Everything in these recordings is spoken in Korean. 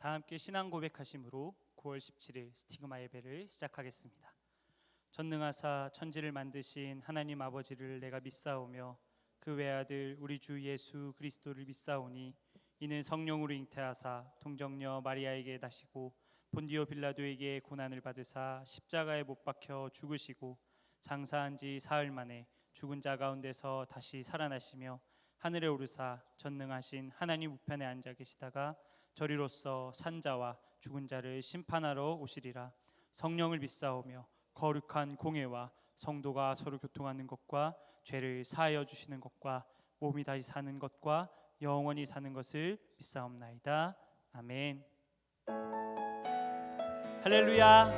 다 함께 신앙 고백하심으로 9월 17일 스티그마 예배를 시작하겠습니다. 전능하사 천지를 만드신 하나님 아버지를 내가 믿사오며 그 외아들 우리 주 예수 그리스도를 믿사오니 이는 성령으로 잉태하사 동정녀 마리아에게 나시고 본디오 빌라도에게 고난을 받으사 십자가에 못 박혀 죽으시고 장사한 지 사흘 만에 죽은 자 가운데서 다시 살아나시며 하늘에 오르사 전능하신 하나님 우편에 앉아 계시다가 저리로서 산자와 죽은 자를 심판하러 오시리라. 성령을 믿사오며 거룩한 공회와 성도가 서로 교통하는 것과 죄를 사하여 주시는 것과 몸이 다시 사는 것과 영원히 사는 것을 믿사옵나이다. 아멘. 할렐루야.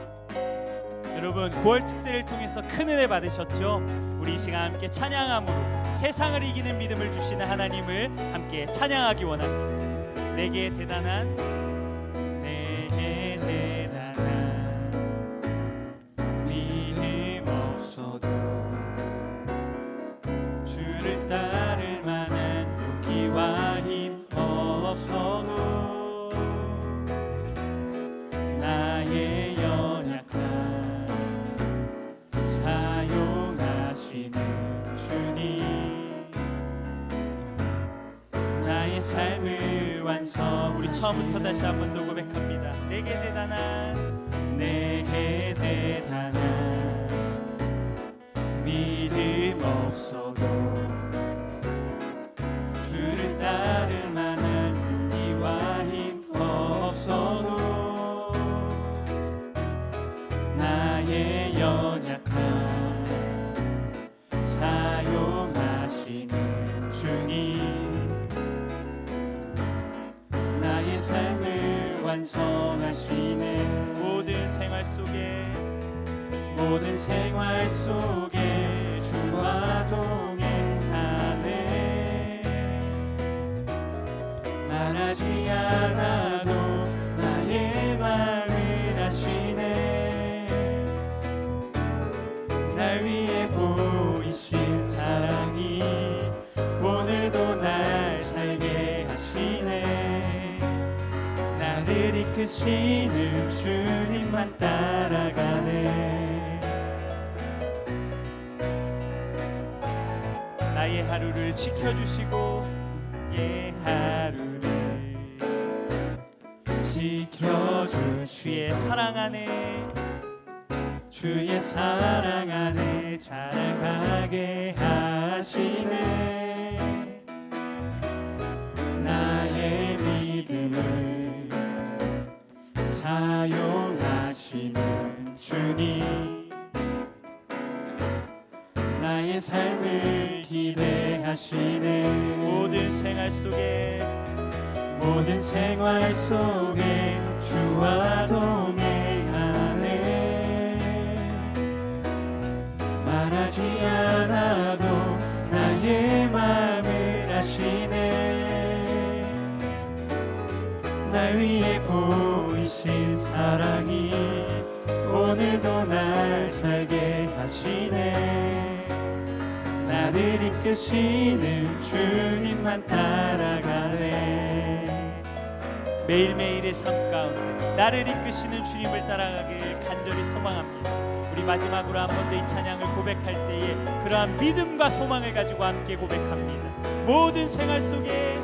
여러분 9월 특세를 통해서 큰 은혜 받으셨죠? 우리 이 시간 함께 찬양함으로 세상을 이기는 믿음을 주시는 하나님을 함께 찬양하기 원합니다. 내게 대단한 믿음 없어도 주를 따를 만한 용기와 힘 없어도 나의 연약함 사용하시는 주님 나의 삶을 완성. 우리 처음부터 다시 한 번 더 고백합니다. 내게 대단한 믿음 없어도 주를 따를 만한 용기와 힘 없어도 나의 연약함 사용하시는 주님 나의 삶을 완성하시네. 모든 생활 속에 주와 동행하네. 말하지 않아도 나의 마음을 아시네. 날 위해 보이신 사랑이 오늘도 날 살게 하시네. 나를 이끄시는 주님만 따라가네. 나의 하루를 지켜주시고 하루를 지켜준 주의 사랑 안에 자라가게 하시네. 나의 믿음을 사용하시는 주님 나의 삶을 기대하시네. 모든 생활 속에 주와 동행하네. 말하지 않아도 나의 마음을 아시네. 날 위해 보이신 사랑이 오늘도 날 살게 하시네. 나를 이끄시는 주님만 따라가네. 매일매일의 삶 가운데 나를 이끄시는 주님을 따라가길 간절히 소망합니다. 우리 마지막으로 한 번 더 이 찬양을 고백할 때에 그러한 믿음과 소망을 가지고 함께 고백합니다. 모든 생활 속에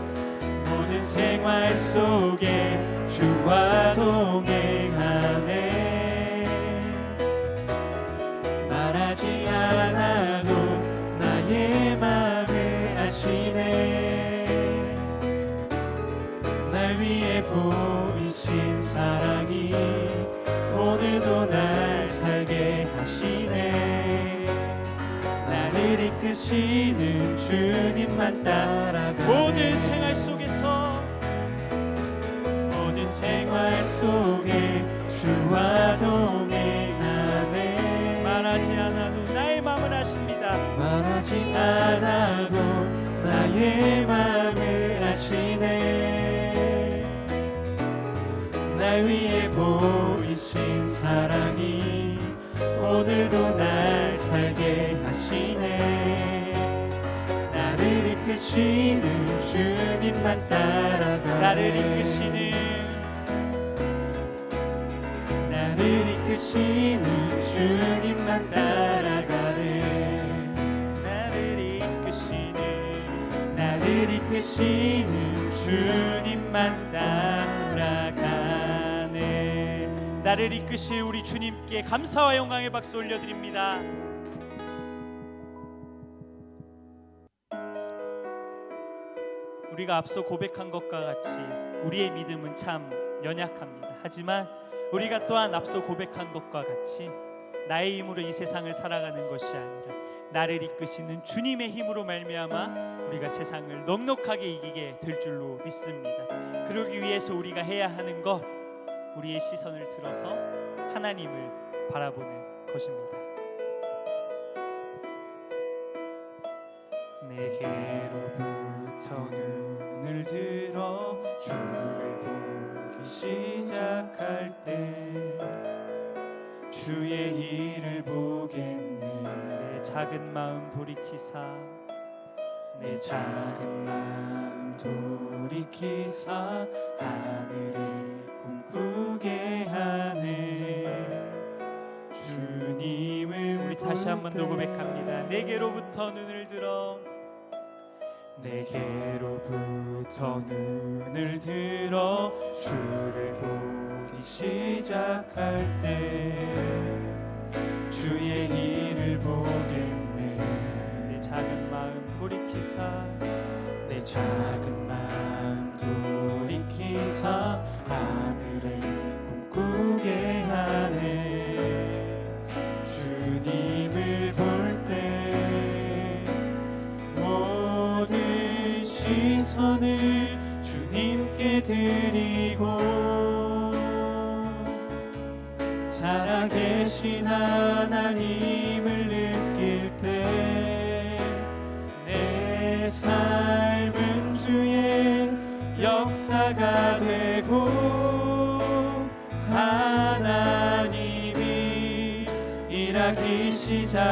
주와 동행하네. 말하지 않아도 나의 마음을 아시네. 날 위해 보이신 사랑이 오늘도 날 살게 하시네. 나를 이끄시는 주님만 따라가네. 모든 생활 속에 주와 동행하네. 말하지 않아도 나의 마음을 아십니다. 말하지 않아도 나의 마음을 아시네. 날 위해 보이신 사랑이 오늘도 날 살게 하시네. 나를 이끄시는 주님만 따라가네. 나를 이끄시는 이끄시는 주님만 따라가네. 나를 이끄시는 주님만 따라가네. 나를 이끄실 우리 주님께 감사와 영광의 박수 올려드립니다. 우리가 앞서 고백한 것과 같이 우리의 믿음은 참 연약합니다. 하지만 우리가 또한 앞서 고백한 것과 같이 나의 힘으로 이 세상을 살아가는 것이 아니라 나를 이끄시는 주님의 힘으로 말미암아 우리가 세상을 넉넉하게 이기게 될 줄로 믿습니다. 그러기 위해서 우리가 해야 하는 것, 우리의 시선을 들어서 하나님을 바라보는 것입니다. 내게로부터 눈을 들어 주를 보기 시작할 때 주의 일을 보겠네. 내 작은 마음 돌이키사, 내 작은 마음 돌이키사 하늘에 꿈꾸게 하네. 주님을 우리 다시 한 번 더 고백합니다. 내게로부터 눈을 들어, 내게로부터 눈을 들어 주를 보기 시작할 때 주의 일을 보겠네. 내 작은 마음 돌이키사, 내 작은 마음 돌이키사 하늘에 꿈꾸게 하네. 주님을 볼 때 모든 시선을 주님께 드리고 살아계신 하나님을 느낄 때 내 삶은 주의 역사가 되고 하나님이 일하기 시작하네.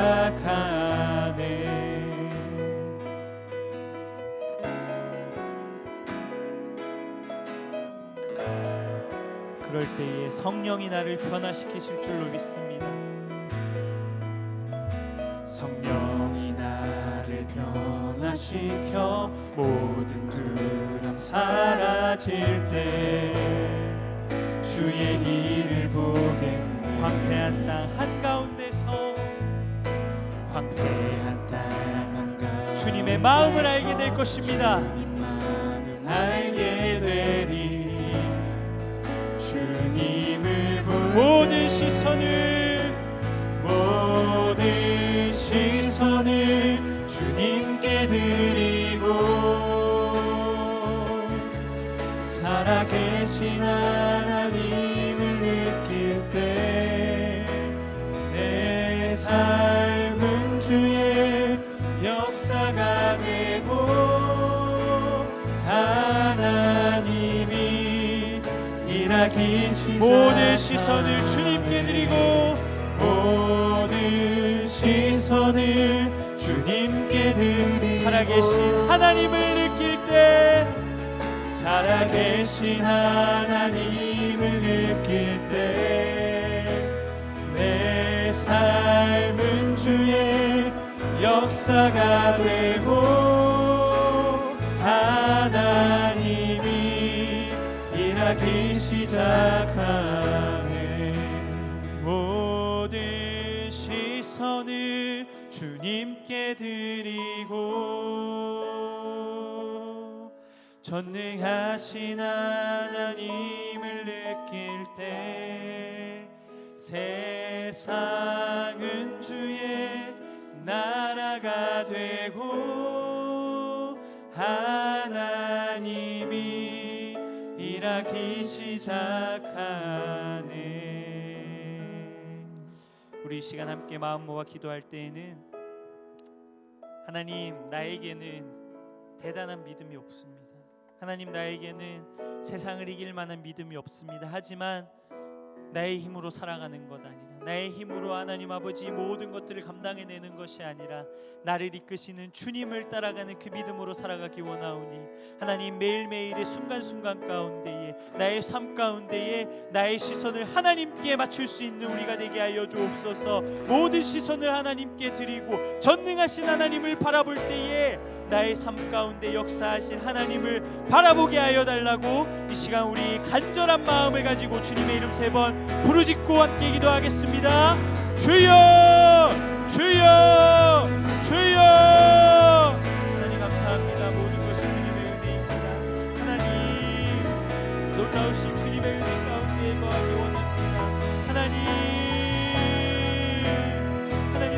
그럴 때에 성령이 나를 변화시키실 줄로 믿습니다. 성령이 나를 변화시켜 모든 두려움 사라질 때 주의 일을 보겠네. 황폐한 땅 한가운데서 황폐한 땅 한가운데 주님의 마음을 알게 될 것입니다. 주님 마음을 알게 되리. 주님을 볼 모든 때 시선을 주님께 드리고 살아계신 하나님을 느낄 때 내 삶은 주의 역사가 되고 하나님이 일하기 시작. 모든 시선을 주님께 드리고 모든 시선을 주님께 드리고 살아계신 하나님을 느낄 때 살아계신 하나님을 느낄 때 내 삶은 주의 역사가 되고 하나님이 일하기 시작하네. 모든 시선을 주님께 드리고 전능하신 하나님을 느낄 때 세상은 주의 나라가 되고 하나님이 일하기 시작하네. 우리 이 시간 함께 마음 모아 기도할 때에는 하나님, 나에게는 대단한 믿음이 없습니다. 하나님, 나에게는 세상을 이길 만한 믿음이 없습니다. 하지만 나의 힘으로 살아가는 것 아니라 나의 힘으로 하나님 아버지 모든 것들을 감당해내는 것이 아니라 나를 이끄시는 주님을 따라가는 그 믿음으로 살아가기 원하오니 하나님 매일매일의 순간순간 가운데에 나의 삶 가운데에 나의 시선을 하나님께 맞출 수 있는 우리가 되게 하여 주옵소서. 모든 시선을 하나님께 드리고 전능하신 하나님을 바라볼 때에 나의 삶 가운데 역사하신 하나님을 바라보게 하여 달라고 이 시간 우리 간절한 마음을 가지고 주님의 이름 3번 부르짖고 함께 기도하겠습니다. 주여 주여 주여. 하나님 감사합니다. 모든 것이 주님의 은혜입니다. 하나님 놀라우신 주님의 은혜 가운데 거하기 원합니다. 하나님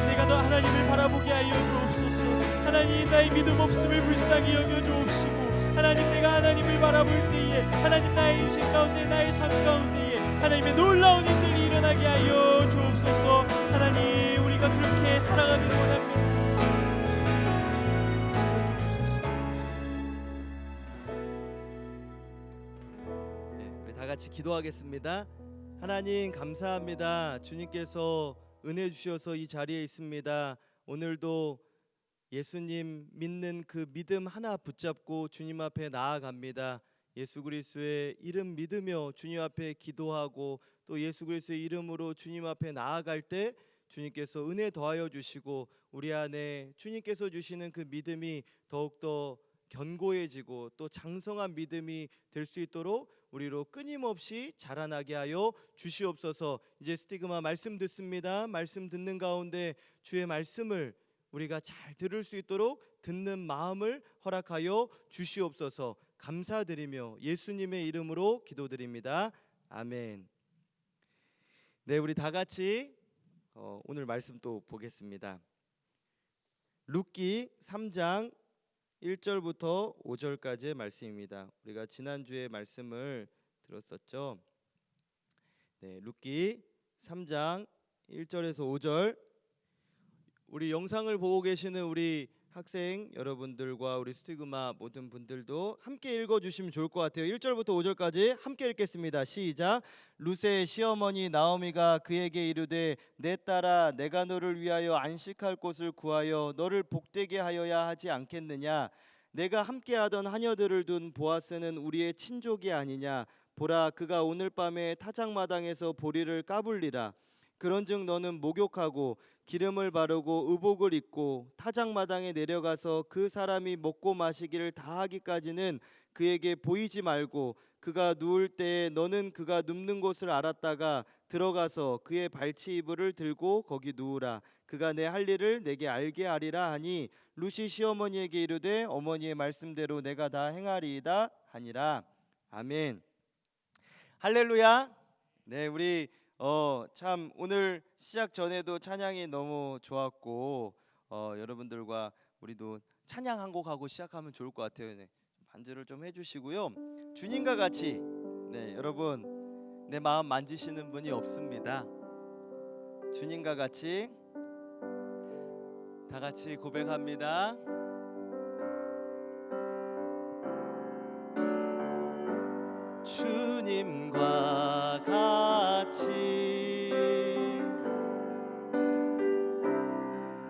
내가 너 하나님을 바라보게 하여 주옵소서. 하나님 나의 믿음 없음을 불쌍히 여겨 주옵시고 하나님 내가 하나님을 바라볼 때에 하나님 나의 인생 가운데 나의 삶 가운데에 하나님의 놀라운 일들이 일어나게 하여 주옵소서. 하나님 우리가 그렇게 살아가기를 원합니다. 우리 다 같이 기도하겠습니다. 하나님 감사합니다. 주님께서 은혜 주셔서 이 자리에 있습니다. 오늘도 예수님 믿는 그 믿음 하나 붙잡고 주님 앞에 나아갑니다. 예수 그리스도의 이름 믿으며 주님 앞에 기도하고 또 예수 그리스도의 이름으로 주님 앞에 나아갈 때 주님께서 은혜 더하여 주시고 우리 안에 주님께서 주시는 그 믿음이 더욱더 견고해지고 또 장성한 믿음이 될 수 있도록 우리로 끊임없이 자라나게 하여 주시옵소서. 이제 스티그마 말씀 듣습니다. 말씀 듣는 가운데 주의 말씀을 우리가 잘 들을 수 있도록 듣는 마음을 허락하여 주시옵소서. 감사드리며 예수님의 이름으로 기도드립니다. 아멘. 네, 우리 다 같이 오늘 말씀 또 보겠습니다. 룻기 3장 1절부터 5절까지의 말씀입니다. 우리가 지난주에 말씀을 들었었죠. 네, 룻기 3장 1절에서 5절. 우리 영상을 보고 계시는 우리 학생 여러분들과 우리 스티그마 모든 분들도 함께 읽어주시면 좋을 것 같아요. 1절부터 5절까지 함께 읽겠습니다. 시작. 룻의 시어머니 나오미가 그에게 이르되 내 딸아 내가 너를 위하여 안식할 곳을 구하여 너를 복되게 하여야 하지 않겠느냐. 내가 함께하던 하녀들을 둔 보아스는 우리의 친족이 아니냐. 보라 그가 오늘 밤에 타작마당에서 보리를 까불리라. 그런즉 너는 목욕하고 기름을 바르고 의복을 입고 타작마당에 내려가서 그 사람이 먹고 마시기를 다하기까지는 그에게 보이지 말고 그가 누울 때에 너는 그가 눕는 곳을 알았다가 들어가서 그의 발치 이불을 들고 거기 누우라. 그가 내 할 일을 내게 알게 하리라 하니 룻이 시어머니에게 이르되 어머니의 말씀대로 내가 다 행하리이다 하니라. 아멘. 할렐루야. 네, 우리 참 오늘 시작 전에도 찬양이 너무 좋았고 여러분들과 우리도 찬양 한 곡 하고 시작하면 좋을 것 같아요. 네, 반주를 좀 해주시고요. 주님과 같이 네, 여러분 내 마음 만지시는 분이 없습니다. 주님과 같이 다 같이 고백합니다. 주님과 같이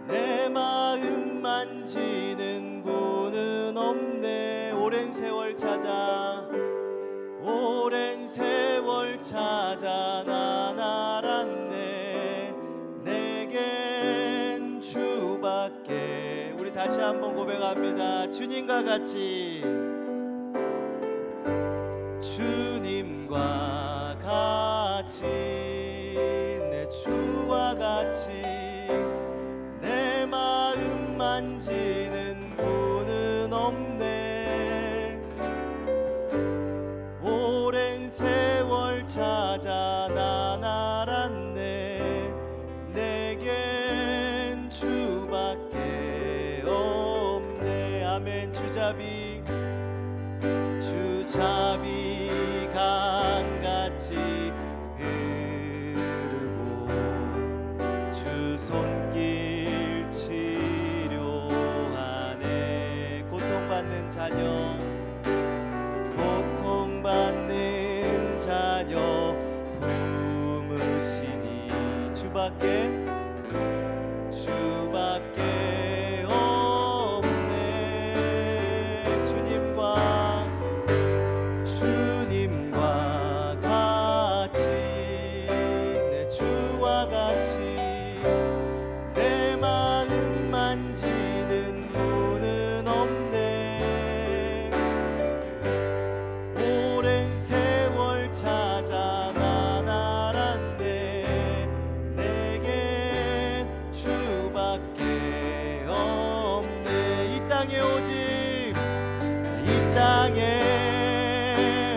내 마음 만지는 분은 없네. 오랜 세월 찾아 난 알았네. 내겐 주밖에. 우리 다시 한번 고백합니다. 주님과 같이 주님과 같이 내 주와 같이 내 마음 만지는 분은 없네. 오랜 세월 찾아 난 알았네. 내겐 주밖에 없네. 아멘. 주잡이 강같이 흐르고 주 손길 치료하네. 고통받는 자녀 품으시니 주 주밖에 없네. 주님과 같이, 내 주와 같이 내 마음 만지는 분은 없네. 오랜 세월 찾아 난 알았네. 내겐 주밖에 없네. 이 땅에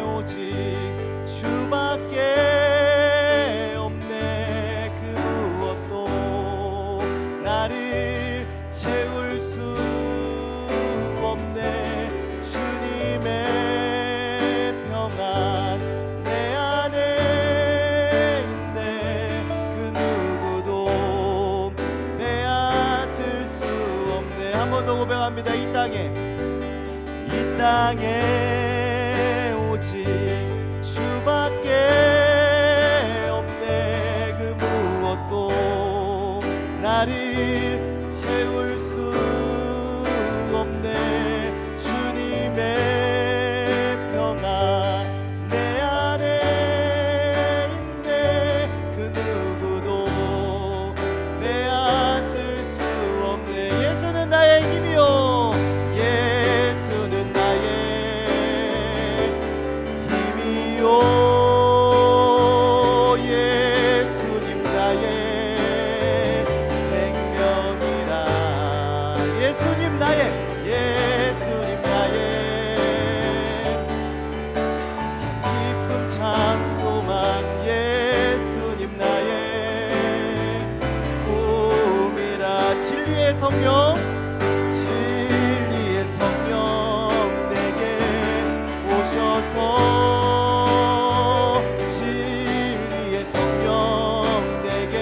오직 주밖에 없네. 그 무엇도 나를 채울 수 없네. 주님의 평안 내 안에 있네. 그 누구도 빼앗을 수 없네. 한 번 더 고백합니다. 이 땅에 오직 주밖에 없네. 그 무엇도 나를 채울 수 없네. 주님의 평안 내 안에 있네. 그 누구도 빼앗을 수 없네. 예수는 나의 힘이요, 예수는 나의 힘이요, 예수님 나의 생명이라. 예수님 나의 참 기쁨 참 소망. 예수님 나의 꿈이라. 진리의 성령 내게 오셔서, 진리의 성령 내게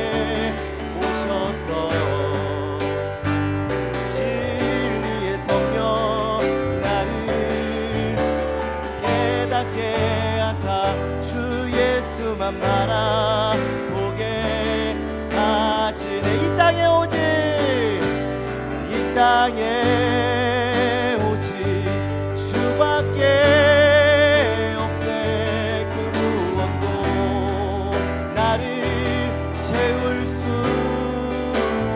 오셔서, 진리의 성령 나를 깨닫게 하사 주 예수만 바라보게 하시네. 이 땅에 오직 주밖에 없네. 그 무엇도 나를 채울 수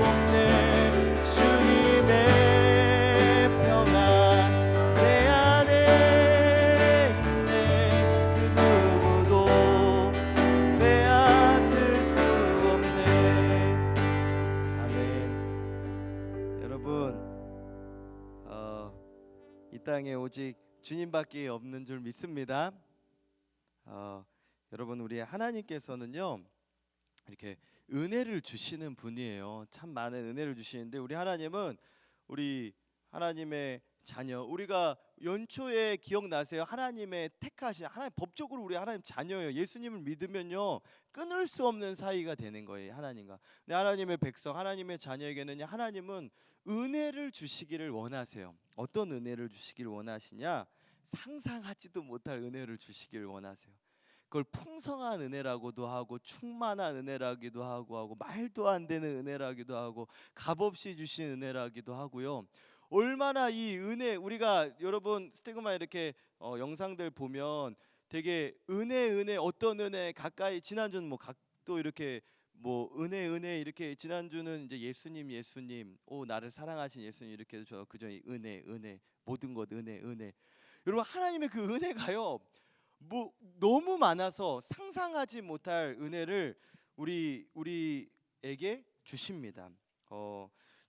없네. 주님의 평안 내 안에 있네. 그 누구도 빼앗을 수 없네. 아멘. 여러분, 이 땅에 오직 주님밖에 없는 줄 믿습니다. 여러분, 우리 하나님께서는요 이렇게 은혜를 주시는 분이에요. 참 많은 은혜를 주시는데, 우리 하나님은 우리 하나님의 자녀, 우리가 연초에 기억나세요? 하나님의 택하신, 하나님 법적으로 우리 하나님 자녀예요. 예수님을 믿으면요 끊을 수 없는 사이가 되는 거예요, 하나님과. 근데 하나님의 백성, 하나님의 자녀에게는 하나님은 은혜를 주시기를 원하세요. 어떤 은혜를 주시기를 원하시냐? 상상하지도 못할 은혜를 주시기를 원하세요. 그걸 풍성한 은혜라고도 하고, 충만한 은혜라기도 하고 말도 안 되는 은혜라기도 하고, 값없이 주신 은혜라기도 하고요. 얼마나 이 은혜, 우리가 여러분 스티그마 이렇게 영상들 보면 되게 은혜 어떤 은혜 가까이, 지난주는 뭐 각도 이렇게 뭐 은혜 이렇게, 지난주는 이제 예수님 오 나를 사랑하신 예수님 이렇게 해서 그저 은혜 모든 것 은혜. 여러분, 하나님의 그 은혜가요 뭐 너무 많아서 상상하지 못할 은혜를 우리에게 주십니다.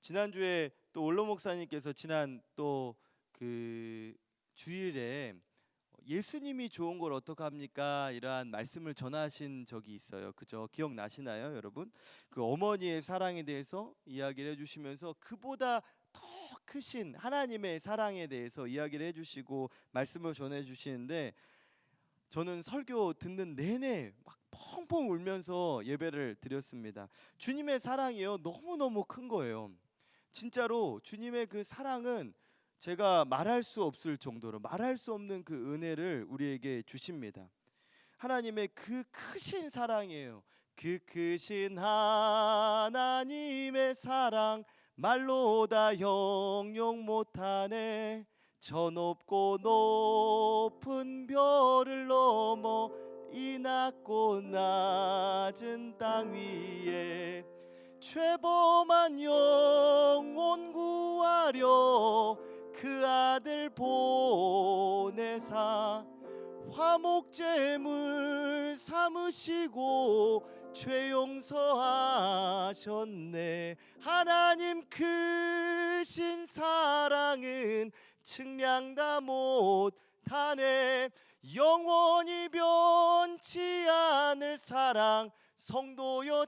지난주에 또 원로 목사님께서 지난 또 그 주일에 예수님이 좋은 걸 어떡합니까? 이러한 말씀을 전하신 적이 있어요. 그죠? 기억나시나요, 여러분? 그 어머니의 사랑에 대해서 이야기를 해주시면서 그보다 더 크신 하나님의 사랑에 대해서 이야기를 해주시고 말씀을 전해주시는데, 저는 설교 듣는 내내 막 펑펑 울면서 예배를 드렸습니다. 주님의 사랑이요 너무너무 큰 거예요. 진짜로 주님의 그 사랑은 제가 말할 수 없을 정도로, 말할 수 없는 그 은혜를 우리에게 주십니다. 하나님의 그 크신 사랑이에요. 그 크신 하나님의 사랑 말로 다 형용 못하네. 저 높고 높은 별을 넘어 이 낮고 낮은 땅 위에 죄범한 영혼 구하려 그 아들 보내사 화목제물 삼으시고 죄 용서하셨네. 하나님 크신 사랑은 측량 못하네. 영원히 변치 않을 사랑 성도여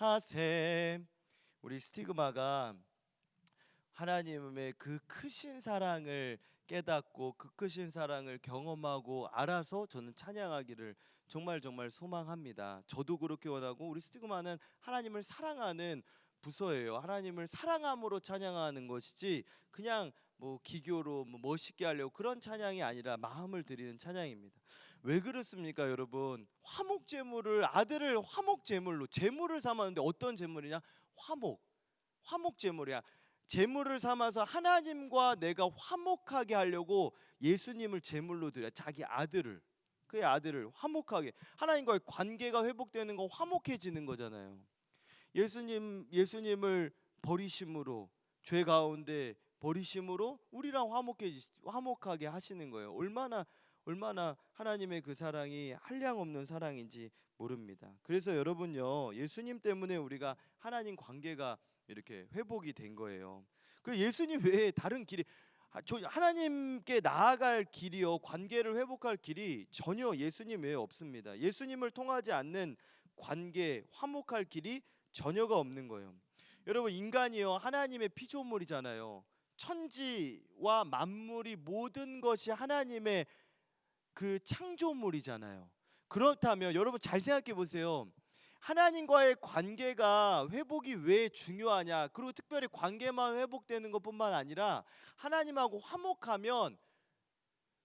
찬양하세. 우리 스티그마가 하나님의 그 크신 사랑을 깨닫고 그 크신 사랑을 경험하고 알아서 저는 찬양하기를 정말 소망합니다. 저도 그렇게 원하고 우리 스티그마는 하나님을 사랑하는 부서예요. 하나님을 사랑함으로 찬양하는 것이지 그냥 뭐 기교로 뭐 멋있게 하려고 그런 찬양이 아니라 마음을 드리는 찬양입니다. 왜 그렇습니까, 여러분? 화목제물을 아들을 화목제물로 제물을 삼았는데 어떤 제물이냐? 화목제물이야. 제물을 삼아서 하나님과 내가 화목하게 하려고 예수님을 제물로 드려. 자기 아들을, 그의 아들을 화목하게, 하나님과의 관계가 회복되는 거 화목해지는 거잖아요. 예수님을 버리심으로, 죄 가운데 버리심으로 우리랑 화목하게 하시는 거예요. 얼마나 하나님의 그 사랑이 한량없는 사랑인지 모릅니다. 그래서 여러분요, 예수님 때문에 우리가 하나님 관계가 이렇게 회복이 된 거예요. 그 예수님 외에 다른 길이, 하나님께 나아갈 길이요, 관계를 회복할 길이 전혀 예수님 외에 없습니다. 예수님을 통하지 않는 관계, 화목할 길이 전혀가 없는 거예요. 여러분, 인간이요 하나님의 피조물이잖아요. 천지와 만물이 모든 것이 하나님의 그 창조물이잖아요. 그렇다면 여러분 잘 생각해 보세요. 하나님과의 관계가 회복이 왜 중요하냐? 그리고 특별히 관계만 회복되는 것뿐만 아니라 하나님하고 화목하면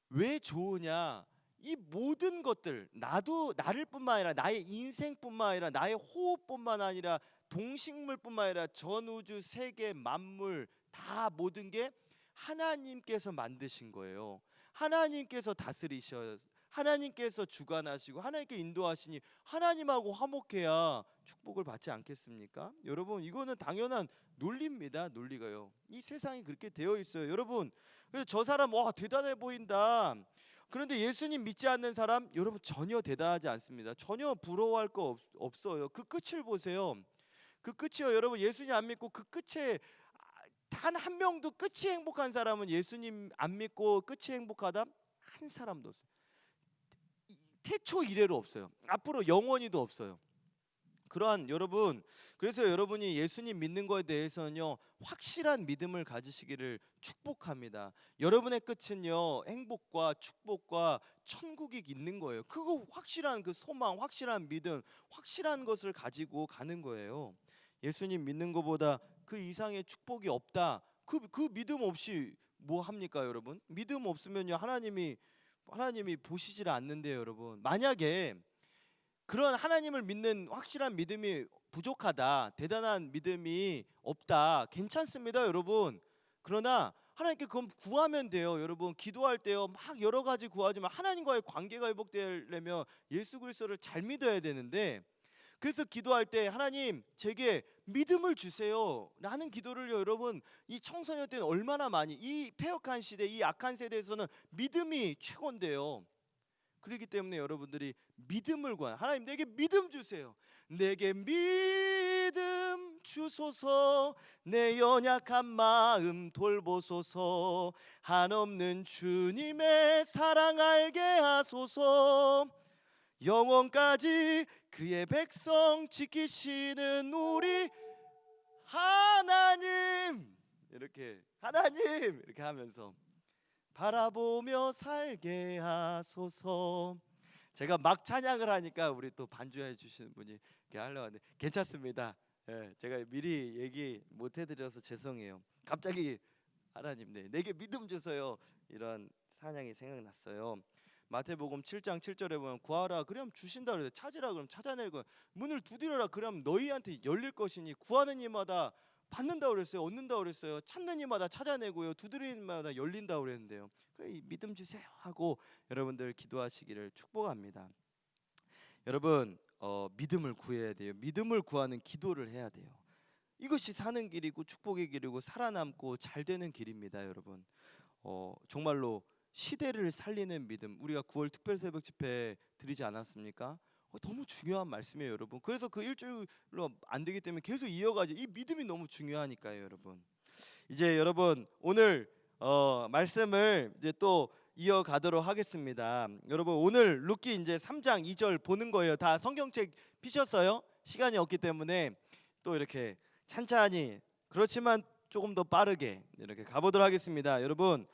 왜 좋으냐? 이 모든 것들, 나를 뿐만 아니라 나의 인생뿐만 아니라 나의 호흡뿐만 아니라 동식물뿐만 아니라 전우주 세계 만물 다 모든 게 하나님께서 만드신 거예요. 하나님께서 다스리셔, 하나님께서 주관하시고 하나님께 인도하시니 하나님하고 화목해야 축복을 받지 않겠습니까? 여러분, 이거는 당연한 논리입니다. 논리가요. 이 세상이 그렇게 되어 있어요. 여러분, 그래서 저 사람 와 대단해 보인다. 그런데 예수님 믿지 않는 사람, 여러분 전혀 대단하지 않습니다. 전혀 부러워할 거 없어요. 그 끝을 보세요. 그 끝이요, 여러분. 예수님 안 믿고 그 끝에 단 한 명도 끝이 행복한 사람은, 예수님 안 믿고 끝이 행복하다 한 사람도 없어요. 태초 이래로 없어요. 앞으로 영원히도 없어요. 그러한 여러분, 그래서 여러분이 예수님 믿는 거에 대해서는요 확실한 믿음을 가지시기를 축복합니다. 여러분의 끝은요 행복과 축복과 천국이 있는 거예요. 그거 확실한 그 소망, 확실한 믿음, 확실한 것을 가지고 가는 거예요. 예수님 믿는 것보다 그 이상의 축복이 없다. 그 믿음 없이 뭐 합니까, 여러분? 믿음 없으면요 하나님이 보시질 않는데요, 여러분. 만약에 그런 하나님을 믿는 확실한 믿음이 부족하다, 대단한 믿음이 없다, 괜찮습니다, 여러분. 그러나 하나님께 그건 구하면 돼요, 여러분. 기도할 때요 막 여러 가지 구하지만 하나님과의 관계가 회복되려면 예수 그리스도를 잘 믿어야 되는데, 그래서 기도할 때 하나님 제게 믿음을 주세요 라는 기도를요, 여러분, 이 청소년 때는 얼마나 많이, 이 패역한 시대, 이 악한 세대에서는 믿음이 최고인데요. 그렇기 때문에 여러분들이 믿음을 구하는, 하나님 내게 믿음 주세요, 내게 믿음 주소서, 내 연약한 마음 돌보소서, 한없는 주님의 사랑 알게 하소서, 영원까지 그의 백성 지키시는 우리 하나님, 이렇게 하나님 이렇게 하면서 바라보며 살게 하소서. 제가 막 찬양을 하니까 우리 또 반주해 주시는 분이 이렇게 하려고 하는데 괜찮습니다. 예, 제가 미리 얘기 못 해드려서 죄송해요. 갑자기 하나님 내게 믿음 주세요 이런 찬양이 생각났어요. 마태복음 7장 7절에 보면 구하라 그럼 주신다 그래요. 찾으라 그럼 찾아낼 거야. 문을 두드려라 그럼 너희한테 열릴 것이니 구하는 이마다 받는다 그랬어요. 얻는다 그랬어요. 찾는 이마다 찾아내고요. 두드리는 이마다 열린다 그랬는데요. 믿음 주세요 하고 여러분들 기도하시기를 축복합니다. 여러분 믿음을 구해야 돼요. 믿음을 구하는 기도를 해야 돼요. 이것이 사는 길이고 축복의 길이고 살아남고 잘 되는 길입니다. 여러분 정말로 시대를 살리는 믿음, 우리가 9월 특별 새벽 집회 드리지 않았습니까? 너무 중요한 말씀이에요, 여러분. 그래서 그 일주일로 안 되기 때문에 계속 이어가죠. 이 믿음이 너무 중요하니까요, 여러분. 이제 여러분 오늘 말씀을 이제 또 이어가도록 하겠습니다. 여러분 오늘 룻기 이제 3장 2절 보는 거예요. 다 성경책 피셨어요? 시간이 없기 때문에 또 이렇게 찬찬히 그렇지만 조금 더 빠르게 이렇게 가보도록 하겠습니다. 여러분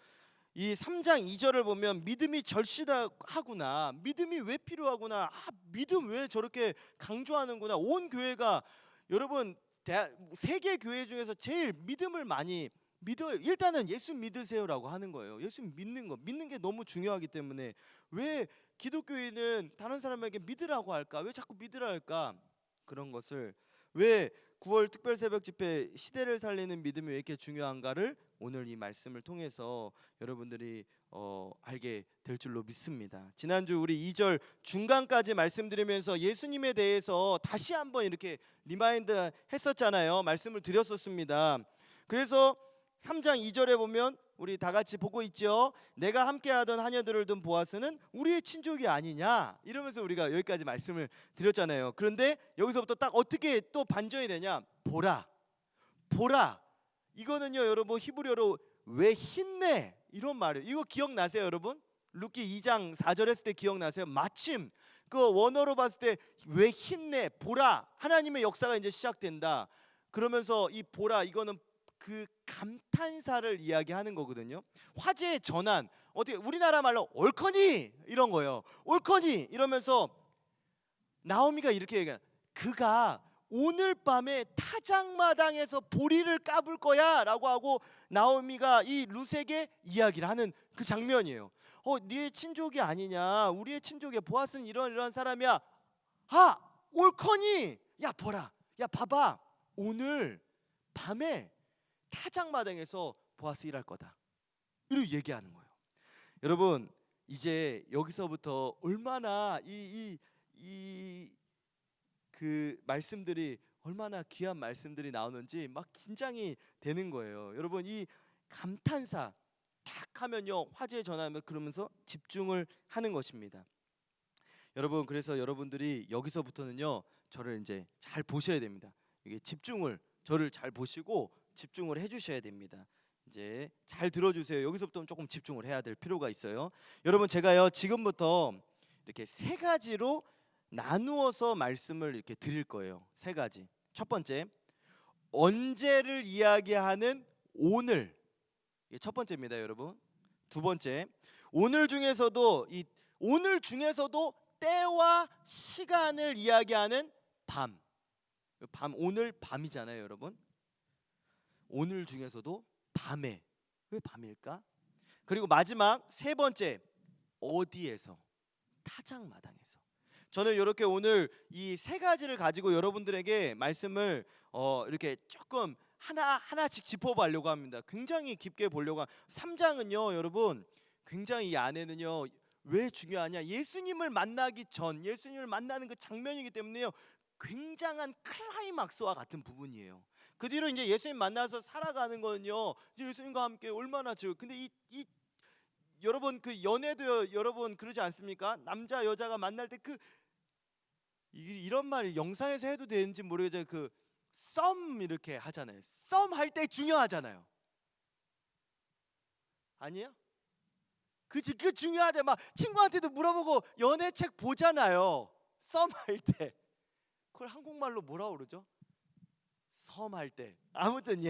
이 3장 2절을 보면 믿음이 절실하구나, 믿음이 왜 필요하구나, 믿음 왜 저렇게 강조하는구나. 온 교회가 여러분 세계 교회 중에서 제일 믿음을 많이 믿어요. 일단은 예수 믿으세요라고 하는 거예요. 예수 믿는 게 너무 중요하기 때문에 왜 기독교인은 다른 사람에게 믿으라고 할까? 왜 자꾸 믿으라 할까? 그런 것을 왜 9월 특별 새벽 집회 시대를 살리는 믿음이 왜 이렇게 중요한가를 오늘 이 말씀을 통해서 여러분들이 알게 될 줄로 믿습니다. 지난주 우리 2절 중간까지 말씀드리면서 예수님에 대해서 다시 한번 이렇게 리마인드 했었잖아요. 말씀을 드렸었습니다. 그래서 3장 2절에 보면 우리 다 같이 보고 있죠. 내가 함께하던 하녀들을 둔 보아스는 우리의 친족이 아니냐 이러면서 우리가 여기까지 말씀을 드렸잖아요. 그런데 여기서부터 딱 어떻게 또 반전이 되냐? 보라 이거는요 여러분 히브리어로 왜 힘내 이런 말이에요. 이거 기억나세요 여러분? 룻기 2장 4절 했을 때 기억나세요? 마침 그 원어로 봤을 때 왜 힘내 보라 하나님의 역사가 이제 시작된다. 그러면서 이 보라 이거는 그 감탄사를 이야기하는 거거든요. 화제의 전환, 어떻게 우리나라 말로 옳거니 이런 거예요. 옳거니 이러면서 나오미가 이렇게 얘기해요. 그가 오늘 밤에 타작마당에서 보리를 까불 거야 라고 하고 나오미가 이 룻에게 이야기를 하는 그 장면이에요. 네 친족이 아니냐, 우리의 친족이야, 보아스는 이런 사람이야. 옳거니 야 보라, 야 봐봐, 오늘 밤에 타작마당에서 보아스 일할 거다 이렇게 얘기하는 거예요. 여러분 이제 여기서부터 얼마나 그 말씀들이 얼마나 귀한 말씀들이 나오는지 막 긴장이 되는 거예요. 여러분 이 감탄사 딱 하면요 화제에 전하면 그러면서 집중을 하는 것입니다. 여러분 그래서 여러분들이 여기서부터는요 저를 이제 잘 보셔야 됩니다. 이게 저를 잘 보시고 집중을 해주셔야 됩니다. 이제 잘 들어주세요. 여기서부터는 조금 집중을 해야 될 필요가 있어요. 여러분 제가요 지금부터 이렇게 세 가지로 나누어서 말씀을 이렇게 드릴 거예요. 세 가지. 첫 번째, 언제를 이야기하는 오늘. 이게 첫 번째입니다, 여러분. 두 번째, 오늘 중에서도 때와 시간을 이야기하는 밤. 오늘 밤이잖아요, 여러분. 오늘 중에서도 밤에. 왜 밤일까? 그리고 마지막 세 번째, 어디에서? 타작마당에서. 저는 이렇게 오늘 이 세 가지를 가지고 여러분들에게 말씀을 이렇게 조금 하나씩 짚어보려고 합니다. 굉장히 깊게 보려고. 3장은요 여러분 굉장히 이 안에는요 왜 중요하냐, 예수님을 만나기 전, 예수님을 만나는 그 장면이기 때문에요 굉장한 클라이막스와 같은 부분이에요. 그 뒤로 이제 예수님 만나서 살아가는 거는요 이제 예수님과 함께 얼마나 근데 여러분 그 연애도 여러분 그러지 않습니까? 남자 여자가 만날 때 이런 말이 영상에서 해도 되는지 모르겠지만 그 썸 이렇게 하잖아요. 썸 할 때 중요하잖아요. 아니에요? 그 중요하잖아요. 막 친구한테도 물어보고 연애책 보잖아요. 썸 할 때. 그걸 한국말로 뭐라고 그러죠? 썸할 때. 아무튼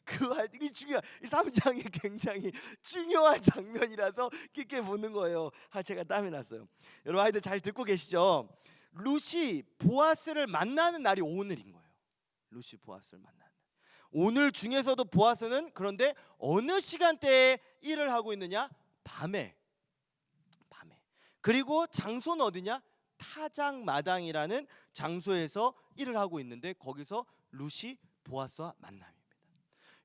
그거 할 때 이게 중요한, 이 3장이 굉장히 중요한 장면이라서 깊게 보는 거예요. 제가 땀이 났어요. 여러분 아이들 잘 듣고 계시죠? 룻이 보아스를 만나는 날이 오늘인 거예요. 룻이 보아스를 만나는 날. 오늘 중에서도 보아스는 그런데 어느 시간대에 일을 하고 있느냐? 밤에. 그리고 장소는 어디냐? 타작마당이라는 장소에서 일을 하고 있는데 거기서 룻이 보아스와 만남입니다.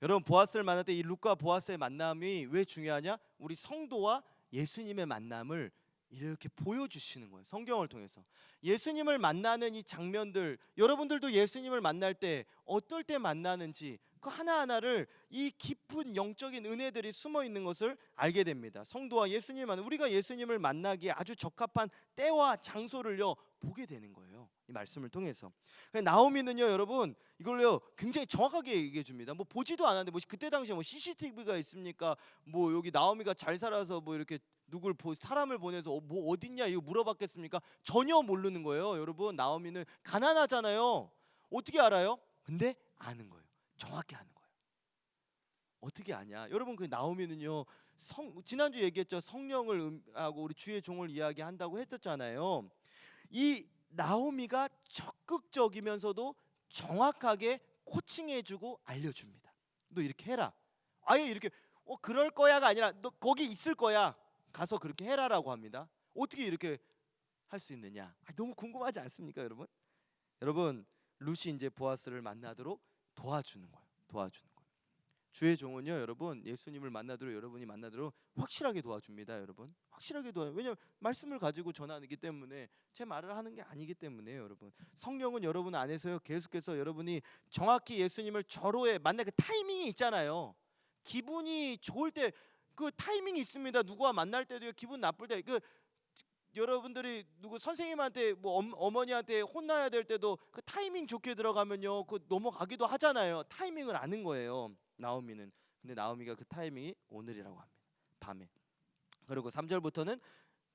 여러분, 보아스를 만날 때 이 룻과 보아스의 만남이 왜 중요하냐? 우리 성도와 예수님의 만남을 이렇게 보여주시는 거예요. 성경을 통해서 예수님을 만나는 이 장면들, 여러분들도 예수님을 만날 때 어떨 때 만나는지 그 하나하나를 이 깊은 영적인 은혜들이 숨어 있는 것을 알게 됩니다. 성도와 예수님을 만나, 우리가 예수님을 만나기에 아주 적합한 때와 장소를요 보게 되는 거예요. 이 말씀을 통해서. 나오미는요, 여러분, 이걸요 굉장히 정확하게 얘기해 줍니다. 뭐 보지도 않았는데 뭐 그때 당시에 뭐 CCTV가 있습니까? 뭐 여기 나오미가 잘 살아서 뭐 이렇게 사람을 보내서 뭐 어딨냐 이거 물어봤겠습니까? 전혀 모르는 거예요. 여러분, 나오미는 가난하잖아요. 어떻게 알아요? 근데 아는 거예요. 정확히 아는 거예요. 어떻게 아냐? 여러분, 그 나오미는요, 지난주 얘기했죠. 성령을 하고 우리 주의 종을 이야기한다고 했었잖아요. 이 나오미가 적극적이면서도 정확하게 코칭해주고 알려줍니다. 너 이렇게 해라. 아예 이렇게 그럴 거야가 아니라 너 거기 있을 거야. 가서 그렇게 해라라고 합니다. 어떻게 이렇게 할 수 있느냐? 너무 궁금하지 않습니까, 여러분? 여러분, 룻이 이제 보아스를 만나도록 도와주는 거예요. 도와주는 거예요. 주의 종은요, 여러분, 예수님을 만나도록, 여러분이 만나도록 확실하게 도와줍니다, 여러분. 확실하게 도와요. 왜냐하면 말씀을 가지고 전하기 때문에, 제 말을 하는 게 아니기 때문에요, 여러분. 성령은 여러분 안에서요 계속해서 여러분이 정확히 예수님을 절호에 만날 그 타이밍이 있잖아요. 기분이 좋을 때 그 타이밍이 있습니다. 누구와 만날 때도요, 기분 나쁠 때 여러분들이 누구 선생님한테 뭐 어머니한테 혼나야 될 때도 그 타이밍 좋게 들어가면요 그 넘어가기도 하잖아요. 타이밍을 아는 거예요, 나오미는. 근데 나오미가 그 타이밍이 오늘이라고 합니다. 밤에. 그리고 3절부터는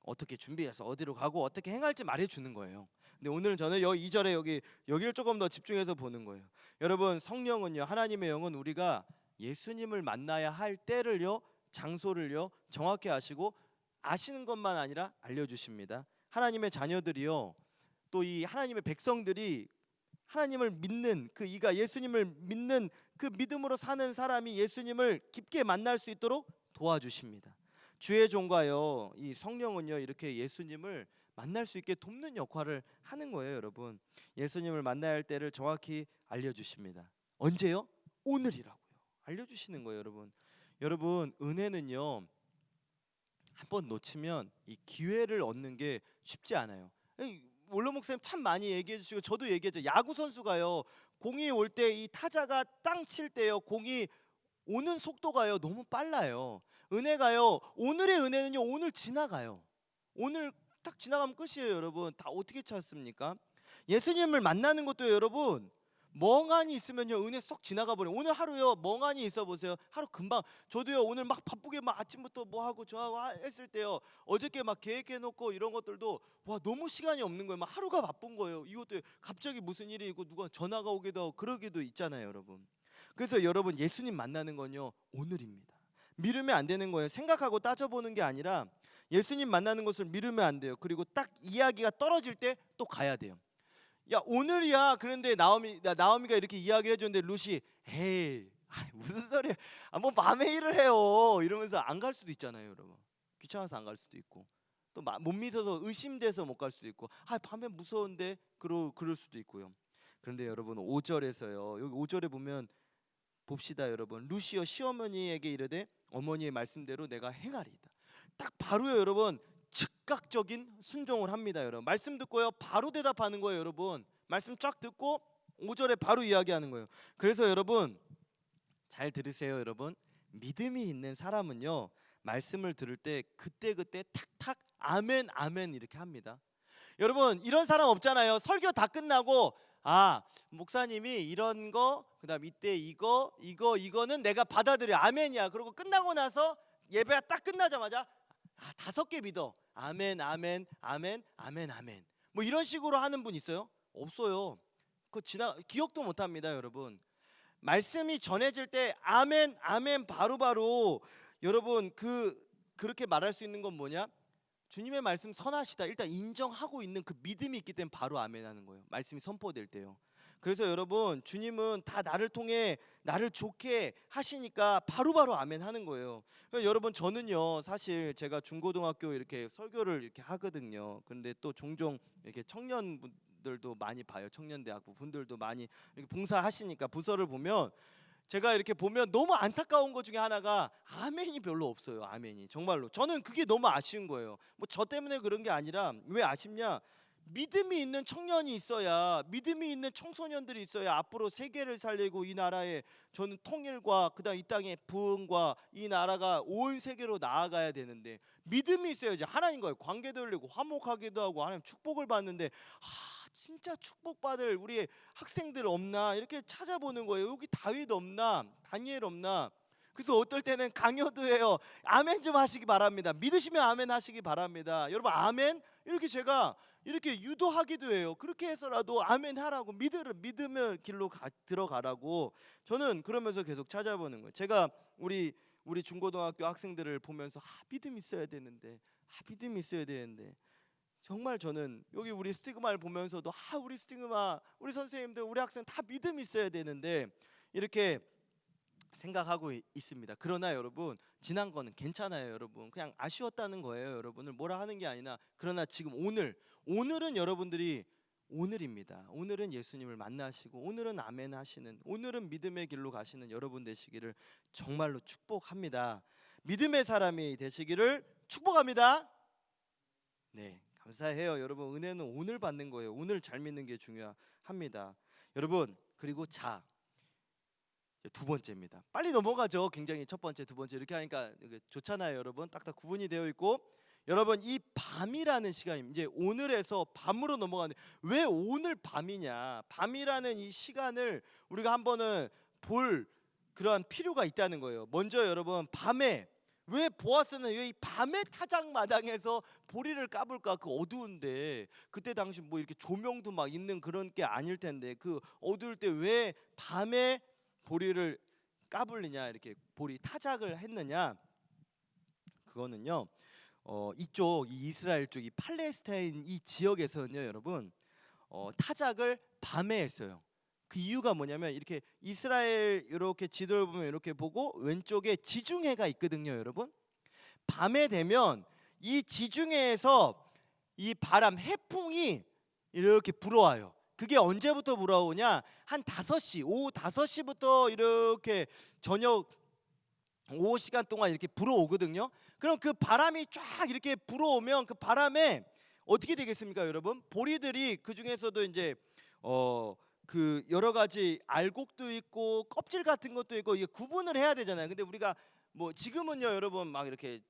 어떻게 준비해서 어디로 가고 어떻게 행할지 말해주는 거예요. 근데 오늘은 저는 2절에 여기를 조금 더 집중해서 보는 거예요. 여러분, 성령은요, 하나님의 영은 우리가 예수님을 만나야 할 때를요, 장소를요 정확히 아시고 아시는 것만 아니라 알려주십니다. 하나님의 자녀들이요, 또 이 하나님의 백성들이 하나님을 믿는 예수님을 믿는 그 믿음으로 사는 사람이 예수님을 깊게 만날 수 있도록 도와주십니다. 주의 종과요, 이 성령은요 이렇게 예수님을 만날 수 있게 돕는 역할을 하는 거예요, 여러분. 예수님을 만나야 할 때를 정확히 알려주십니다. 언제요? 오늘이라고요. 알려주시는 거예요, 여러분. 여러분, 은혜는요, 한번 놓치면 이 기회를 얻는 게 쉽지 않아요. 원로 목사님 참 많이 얘기해 주시고 저도 얘기했죠. 야구 선수가요, 공이 올 때 이 타자가 땅 칠 때요, 공이 오는 속도가요 너무 빨라요. 은혜가요, 오늘의 은혜는요 오늘 지나가요. 오늘 딱 지나가면 끝이에요, 여러분. 다 어떻게 찾습니까? 예수님을 만나는 것도 여러분, 멍하니 있으면요 은혜 쏙 지나가 버려요. 오늘 하루요 멍하니 있어 보세요. 하루 금방. 저도요 오늘 막 바쁘게 막 아침부터 뭐 하고 저 하고 했을 때요, 어저께 막 계획해 놓고 이런 것들도 와 너무 시간이 없는 거예요. 막 하루가 바쁜 거예요. 이것도 갑자기 무슨 일이 있고 누가 전화가 오기도 하고 그러기도 있잖아요, 여러분. 그래서 여러분, 예수님 만나는 건요 오늘입니다. 미루면 안 되는 거예요. 생각하고 따져보는 게 아니라 예수님 만나는 것을 미루면 안 돼요. 그리고 딱 이야기가 떨어질 때 또 가야 돼요. 야 오늘이야. 그런데 나오미가 이렇게 이야기를 해줬는데 룻이 에이 무슨 소리야, 뭐 밤에 일을 해요 이러면서 안 갈 수도 있잖아요, 여러분. 귀찮아서 안 갈 수도 있고, 또 못 믿어서 의심돼서 못 갈 수도 있고, 밤에 무서운데 그럴 수도 있고요. 그런데 여러분 5절에서요, 여기 5절에 보면 봅시다, 여러분. 룻이여 시어머니에게 이르되 어머니의 말씀대로 내가 행하리이다. 딱 바로요, 여러분. 즉각적인 순종을 합니다, 여러분. 말씀 듣고요 바로 대답하는 거예요, 여러분. 말씀 쫙 듣고 5절에 바로 이야기하는 거예요. 그래서 여러분 잘 들으세요, 여러분. 믿음이 있는 사람은요 말씀을 들을 때 그때 탁탁 아멘 아멘 이렇게 합니다. 여러분, 이런 사람 없잖아요. 설교 다 끝나고 목사님이 이런 거, 그다음 이때 이거는 내가 받아들여 아멘이야. 그리고 끝나고 나서 예배가 딱 끝나자마자 5개 믿어. 아멘 아멘 아멘 아멘 아멘. 뭐 이런 식으로 하는 분 있어요? 없어요. 기억도 못 합니다, 여러분. 말씀이 전해질 때 아멘 아멘 바로바로 여러분 그렇게 말할 수 있는 건 뭐냐? 주님의 말씀 선하시다 일단 인정하고 있는 그 믿음이 있기 때문에 바로 아멘 하는 거예요. 말씀이 선포될 때요. 그래서 여러분 주님은 다 나를 통해 나를 좋게 하시니까 바로바로 아멘 하는 거예요. 그러니까 여러분 저는요 사실 제가 중고등학교 이렇게 설교를 이렇게 하거든요. 그런데 또 종종 이렇게 청년분들도 많이 봐요. 청년대학부 분들도 많이 이렇게 봉사하시니까 부서를 보면 제가 이렇게 보면 너무 안타까운 것 중에 하나가 아멘이 별로 없어요. 아멘이 정말로 저는 그게 너무 아쉬운 거예요. 뭐 저 때문에 그런 게 아니라 왜 아쉽냐? 믿음이 있는 청년이 있어야, 믿음이 있는 청소년들이 있어야 앞으로 세계를 살리고 이 나라의 저는 통일과 그다음 이 땅의 부흥과 이 나라가 온 세계로 나아가야 되는데 믿음이 있어야지 하나님과의 관계도 열리고 화목하기도 하고 하나님 축복을 받는데 진짜 축복받을 우리 학생들 없나 이렇게 찾아보는 거예요. 여기 다윗 없나? 다니엘 없나? 그래서 어떨 때는 강요도 해요. 아멘 좀 하시기 바랍니다. 믿으시면 아멘 하시기 바랍니다. 여러분 아멘 이렇게 제가 이렇게 유도하기도 해요. 그렇게 해서라도 아멘 하라고 믿음의 길로 들어가라고 저는 그러면서 계속 찾아보는 거예요. 제가 우리 중고등학교 학생들을 보면서 믿음 있어야 되는데 믿음 있어야 되는데 정말 저는 여기 우리 스티그마를 보면서도 우리 스티그마 우리 선생님들 우리 학생 다 믿음 있어야 되는데 이렇게 생각하고 있습니다. 그러나 여러분 지난 거는 괜찮아요. 여러분 그냥 아쉬웠다는 거예요. 여러분을 뭐라 하는 게 아니라 그러나 지금 오늘은 여러분들이 오늘입니다. 오늘은 예수님을 만나시고 오늘은 아멘 하시는 오늘은 믿음의 길로 가시는 여러분 되시기를 정말로 축복합니다. 믿음의 사람이 되시기를 축복합니다. 네, 감사해요. 여러분 은혜는 오늘 받는 거예요. 오늘 잘 믿는 게 중요합니다. 여러분 그리고 두 번째입니다. 빨리 넘어가죠. 굉장히 첫 번째, 두 번째 이렇게 하니까 좋잖아요. 여러분 딱딱 구분이 되어 있고 여러분 이 밤이라는 시간입니다. 이제 오늘에서 밤으로 넘어가는데 왜 오늘 밤이냐? 밤이라는 이 시간을 우리가 한번은 볼 그러한 필요가 있다는 거예요. 먼저 여러분 밤에 왜 보아스는 왜 이 밤의 타작마당에서 보리를 까불까? 그 어두운데 그때 당시 뭐 이렇게 조명도 막 있는 그런 게 아닐 텐데 그 어두울 때 왜 밤에 보리를 까불느냐 이렇게 보리 타작을 했느냐 그거는요 이쪽 이 이스라엘 쪽 이 팔레스타인 이 지역에서는요 여러분 타작을 밤에 했어요. 그 이유가 뭐냐면 이렇게 이스라엘 이렇게 지도를 보면 이렇게 보고 왼쪽에 지중해가 있거든요. 여러분 밤에 되면 이 지중해에서 이 바람 해풍이 이렇게 불어와요. 그게 언제부터 불어오냐? 한 5시 오후 5시부터 이렇게 저녁 오후 시간 동안 이렇게 불어오거든요. 그럼 그 바람이 쫙 이렇게 불어오면 그 바람에 어떻게 되겠습니까, 여러분? 보리들이 그 중에서도 이제 그 여러 가지 알곡도 있고 껍질 같은 것도 있고 이게 구분을 해야 되잖아요. 근데 우리가 뭐 지금은요, 여러분 막 이렇게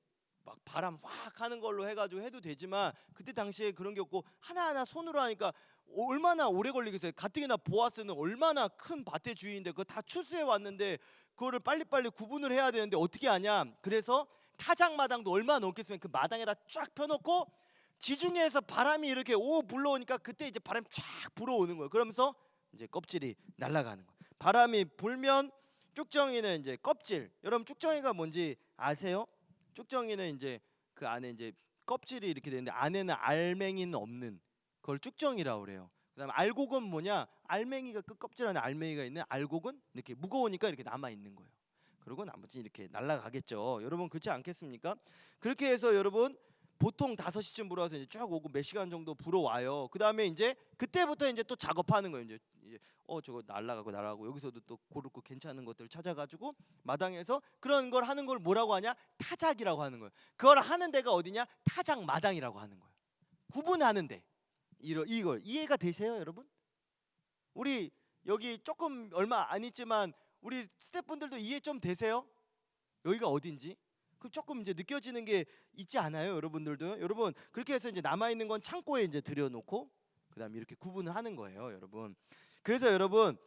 막 바람 확 하는 걸로 해가지고 해도 되지만 그때 당시에 그런 게 없고 하나하나 손으로 하니까 얼마나 오래 걸리겠어요. 가뜩이나 보아스는 얼마나 큰 밭의 주인인데 그거 다 추수해 왔는데 그거를 빨리빨리 구분을 해야 되는데 어떻게 하냐? 그래서 타작마당도 얼마나 넘겠으면 그 마당에다 쫙 펴놓고 지중해에서 바람이 이렇게 불러오니까 그때 이제 바람이 쫙 불어오는 거예요. 그러면서 이제 껍질이 날아가는 거예요. 바람이 불면 쭉정이는 이제 껍질. 여러분 쭉정이가 뭔지 아세요? 쭉정이는 이제 그 안에 이제 껍질이 이렇게 되는데 안에는 알맹이는 없는 그걸 쭉정이라고 그래요. 그다음에 알곡은 뭐냐? 알맹이가 그 껍질 안에 알맹이가 있는 알곡은 이렇게 무거우니까 이렇게 남아 있는 거예요. 그리고 나머지 이렇게 날아가겠죠. 여러분 그렇지 않겠습니까? 그렇게 해서 여러분 보통 5시쯤 불어와서 이제 쭉 오고 몇 시간 정도 불어와요. 그다음에 이제 그때부터 이제 또 작업하는 거예요. 이제 저거 날아가고 여기서도 또 고르고 괜찮은 것들 찾아가지고 마당에서 그런 걸 하는 걸 뭐라고 하냐? 타작이라고 하는 거예요. 그걸 하는 데가 어디냐? 타작 마당이라고 하는 거예요. 구분하는 데. 이걸 이해가 되세요, 여러분? 우리 여기 조금 얼마 안 있지만 우리 스태프분들도 이해 좀 되세요? 여기가 어딘지? 그 조금 이제 느껴지는 게 있지 않아요, 여러분들도? 여러분 그렇게 해서 이제 남아 있는 건 창고에 이제 들여놓고 그다음에 이렇게 구분을 하는 거예요, 여러분. 그래서 여러분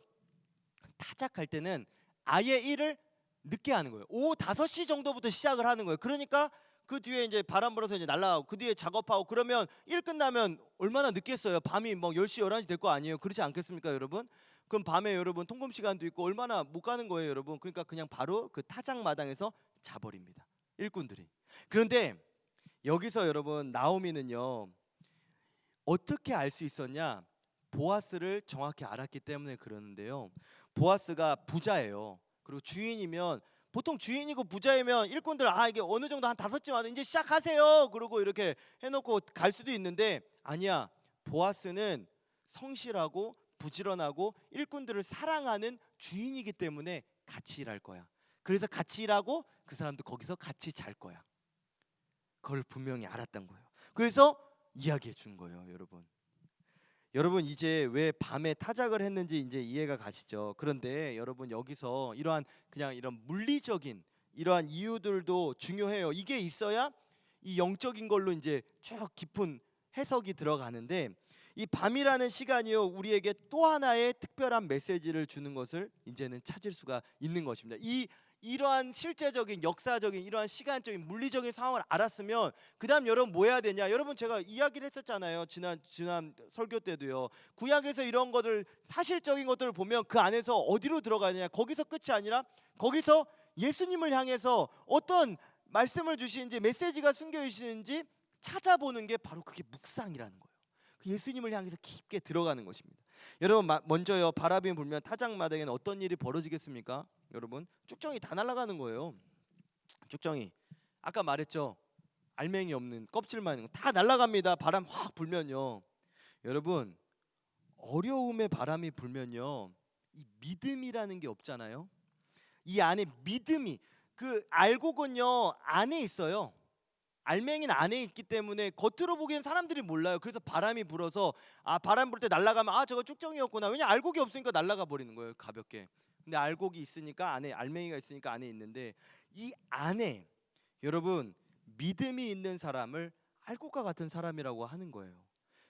타작할 때는 아예 일을 늦게 하는 거예요. 오후 5시 정도부터 시작을 하는 거예요. 그러니까 그 뒤에 이제 바람 불어서 이제 날아가고 그 뒤에 작업하고 그러면 일 끝나면 얼마나 늦겠어요. 밤이 뭐 10시 11시 될 거 아니에요. 그렇지 않겠습니까, 여러분? 그럼 밤에 여러분 통금 시간도 있고 얼마나 못 가는 거예요, 여러분. 그러니까 그냥 바로 그 타작 마당에서 자버립니다, 일꾼들이. 그런데 여기서 여러분 나오미는요 어떻게 알 수 있었냐? 보아스를 정확히 알았기 때문에 그러는데요. 보아스가 부자예요. 그리고 주인이면 보통 주인이고 부자이면 일꾼들 이게 어느 정도 한 5쯤 와서 이제 시작하세요. 그러고 이렇게 해놓고 갈 수도 있는데 아니야. 보아스는 성실하고 부지런하고 일꾼들을 사랑하는 주인이기 때문에 같이 일할 거야. 그래서 같이 일하고 그 사람도 거기서 같이 잘 거야. 그걸 분명히 알았던 거예요. 그래서 이야기해 준 거예요, 여러분. 여러분 이제 왜 밤에 타작을 했는지 이제 이해가 가시죠? 그런데 여러분 여기서 이러한 그냥 이런 물리적인 이러한 이유들도 중요해요. 이게 있어야 이 영적인 걸로 이제 쭉 깊은 해석이 들어가는데 이 밤이라는 시간이요 우리에게 또 하나의 특별한 메시지를 주는 것을 이제는 찾을 수가 있는 것입니다. 이러한 실제적인 역사적인 이러한 시간적인 물리적인 상황을 알았으면 그다음 여러분 뭐 해야 되냐? 여러분 제가 이야기를 했었잖아요. 지난 설교 때도요. 구약에서 이런 것들 사실적인 것들을 보면 그 안에서 어디로 들어가야 되냐? 거기서 끝이 아니라 거기서 예수님을 향해서 어떤 말씀을 주시는지 메시지가 숨겨 있는지 찾아보는 게 바로 그게 묵상이라는 거예요. 예수님을 향해서 깊게 들어가는 것입니다. 여러분 먼저요 바람이 불면 타작마당에는 어떤 일이 벌어지겠습니까? 여러분 쭉정이 다 날아가는 거예요. 쭉정이 아까 말했죠. 알맹이 없는 껍질만 있는 거 다 날아갑니다. 바람 확 불면요. 여러분 어려움에 바람이 불면요 이 믿음이라는 게 없잖아요. 이 안에 믿음이 그 알곡은요 안에 있어요. 알맹이는 안에 있기 때문에 겉으로 보기엔 사람들이 몰라요. 그래서 바람이 불어서 바람 불 때 날아가면 저거 쭉정이었구나. 왜냐 알곡이 없으니까 날아가 버리는 거예요. 가볍게. 근데 알곡이 있으니까 안에 알맹이가 있으니까 안에 있는데 이 안에 여러분 믿음이 있는 사람을 알곡과 같은 사람이라고 하는 거예요.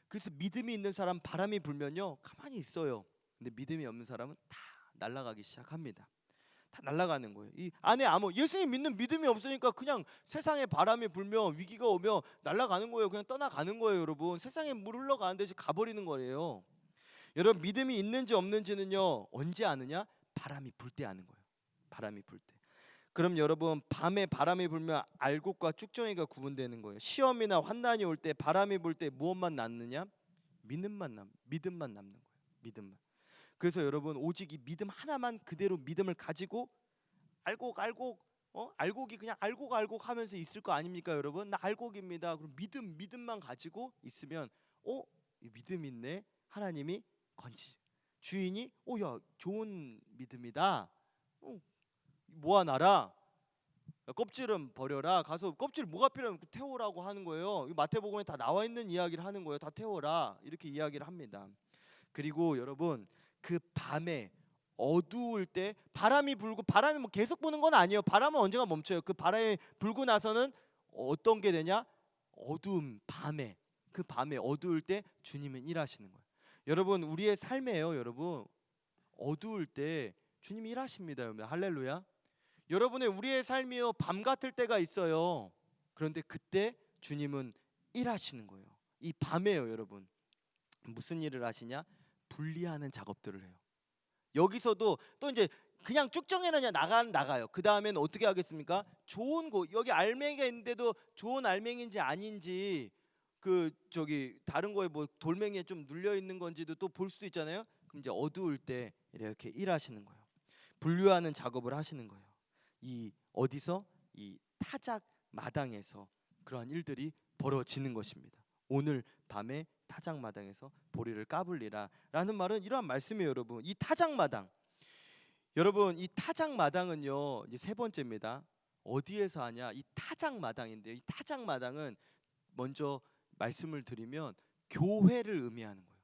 그래서 믿음이 있는 사람 바람이 불면요 가만히 있어요. 근데 믿음이 없는 사람은 다 날아가기 시작합니다. 다 날아가는 거예요. 이 안에 예수님 믿는 믿음이 없으니까 그냥 세상에 바람이 불면 위기가 오면 날아가는 거예요. 그냥 떠나가는 거예요, 여러분. 세상에 물 흘러가는 듯이 가버리는 거예요. 여러분 믿음이 있는지 없는지는요 언제 아느냐? 바람이 불 때 아는 거예요. 바람이 불 때. 그럼 여러분 밤에 바람이 불면 알곡과 쭉정이가 구분되는 거예요. 시험이나 환난이 올 때 바람이 불 때 무엇만 남느냐? 믿음만 남는 거예요. 믿음만. 그래서 여러분 오직 이 믿음 하나만 그대로 믿음을 가지고 알곡이 그냥 알곡 하면서 있을 거 아닙니까, 여러분? 나 알곡입니다. 그럼 믿음만 가지고 있으면 이 믿음 있네. 하나님이 주인이 야 좋은 믿음이다. 모아놔라. 껍질은 버려라. 가서 껍질 뭐가 필요하면 태우라고 하는 거예요. 마태복음에 다 나와 있는 이야기를 하는 거예요. 다 태워라. 이렇게 이야기를 합니다. 그리고 여러분 그 밤에 어두울 때 바람이 불고 바람이 계속 부는 건 아니에요. 바람은 언제가 멈춰요. 그 바람이 불고 나서는 어떤 게 되냐? 어두운 밤에 그 밤에 어두울 때 주님은 일하시는 거예요. 여러분 우리의 삶이에요. 여러분 어두울 때 주님이 일하십니다. 여러분 할렐루야. 여러분의 우리의 삶이요 밤 같을 때가 있어요. 그런데 그때 주님은 일하시는 거예요. 이 밤에요. 여러분 무슨 일을 하시냐? 분리하는 작업들을 해요. 여기서도 또 이제 그냥 쭉정이는 그냥 나가요. 그 다음에는 어떻게 하겠습니까? 좋은 곳 여기 알맹이가 있는데도 좋은 알맹이인지 아닌지 다른 거에 돌멩이에 좀 눌려 있는 건지도 또 볼 수도 있잖아요. 그럼 이제 어두울 때 이렇게 일하시는 거예요. 분류하는 작업을 하시는 거예요. 이 어디서 이 타작 마당에서 그러한 일들이 벌어지는 것입니다. 오늘 밤에 타작 마당에서 보리를 까불리라 라는 말은 이러한 말씀이에요. 여러분 이 타작 마당 여러분 이 타작 마당은요 이제 세 번째입니다. 어디에서 하냐? 이 타작 마당인데요. 이 타작 마당은 먼저 말씀을 드리면 교회를 의미하는 거예요.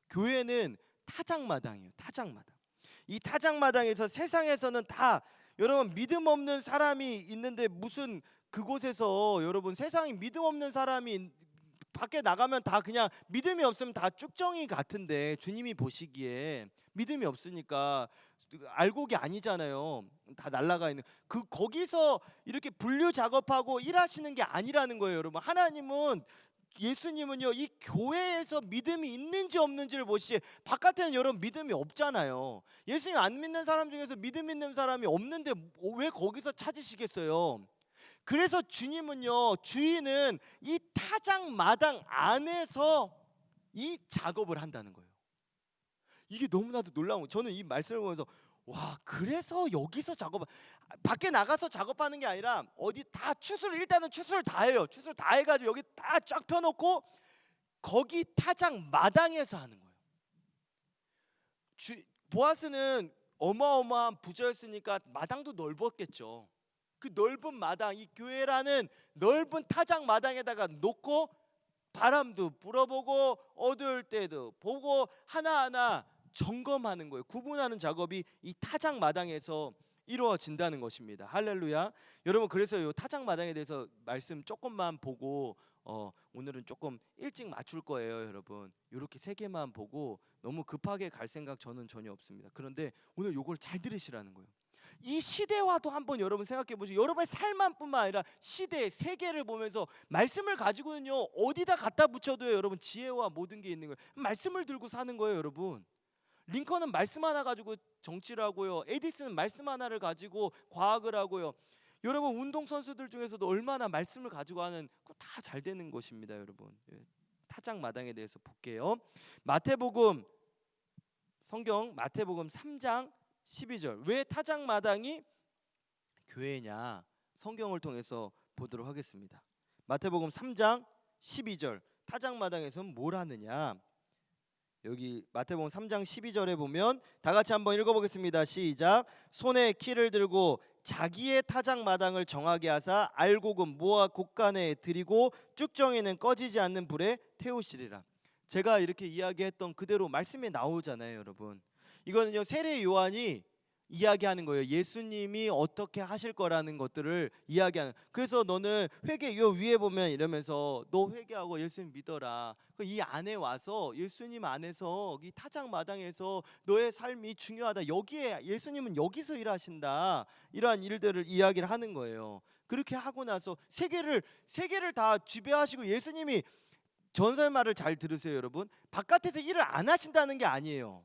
교회는 타작 마당이에요. 타작 마당. 이 타작 마당에서 세상에서는 다 여러분 믿음 없는 사람이 있는데 무슨 그곳에서 여러분 세상에 믿음 없는 사람이 밖에 나가면 다 그냥 믿음이 없으면 다 쭉정이 같은데 주님이 보시기에 믿음이 없으니까 알곡이 아니잖아요. 다 날아가 있는 거기서 이렇게 분류 작업하고 일하시는 게 아니라는 거예요. 여러분 하나님은 예수님은요 이 교회에서 믿음이 있는지 없는지를 보시지 바깥에는 여러분 믿음이 없잖아요. 예수님 안 믿는 사람 중에서 믿음 있는 사람이 없는데 왜 거기서 찾으시겠어요? 그래서 주님은요 주인은 이 타작 마당 안에서 이 작업을 한다는 거예요. 이게 너무나도 놀라운 거예요. 저는 이 말씀을 보면서 와, 그래서 여기서 밖에 나가서 작업하는 게 아니라 어디 다 일단은 추수를 다 해요. 추수를 다 해가지고 여기 다 쫙 펴놓고 거기 타작 마당에서 하는 거예요. 보아스는 어마어마한 부자였으니까 마당도 넓었겠죠. 그 넓은 마당, 이 교회라는 넓은 타작 마당에다가 놓고 바람도 불어보고 어두울 때도 보고 하나하나 점검하는 거예요. 구분하는 작업이 이 타작 마당에서 이루어진다는 것입니다. 할렐루야. 여러분, 그래서 이 타작 마당에 대해서 말씀 조금만 보고 오늘은 조금 일찍 맞출 거예요. 여러분, 이렇게 3개만 보고 너무 급하게 갈 생각 저는 전혀 없습니다. 그런데 오늘 요걸 잘 들으시라는 거예요. 이 시대와도 한번 여러분 생각해 보시고, 여러분의 삶만뿐만 아니라 시대, 세계를 보면서 말씀을 가지고는요, 어디다 갖다 붙여도요, 여러분 지혜와 모든 게 있는 거예요. 말씀을 들고 사는 거예요. 여러분, 링컨은 말씀 하나 가지고 정치를 하고요, 에디슨은 말씀 하나를 가지고 과학을 하고요. 여러분, 운동선수들 중에서도 얼마나 말씀을 가지고 하는 거 다 잘 되는 것입니다. 여러분, 타작 마당에 대해서 볼게요. 성경 마태복음 3장 12절. 왜 타작 마당이 교회냐? 성경을 통해서 보도록 하겠습니다. 마태복음 3장 12절. 타작 마당에서는 뭘 하느냐? 여기 마태복음 3장 12절에 보면 다 같이 한번 읽어보겠습니다. 시작. 손에 키를 들고 자기의 타작 마당을 정하게 하사 알곡은 모아 곳간에 들이고 쭉정이는 꺼지지 않는 불에 태우시리라. 제가 이렇게 이야기했던 그대로 말씀에 나오잖아요. 여러분, 이거는요, 세례 요한이 이야기하는 거예요. 예수님이 어떻게 하실 거라는 것들을 이야기하는. 그래서 너는 요 위에 보면 이러면서 너 회개하고 예수님 믿어라. 이 안에 와서 예수님 안에서 이 타작 마당에서 너의 삶이 중요하다. 여기에 예수님은 여기서 일하신다. 이러한 일들을 이야기를 하는 거예요. 그렇게 하고 나서 세계를 다 지배하시고, 예수님이 전설 말을 잘 들으세요. 여러분, 바깥에서 일을 안 하신다는 게 아니에요.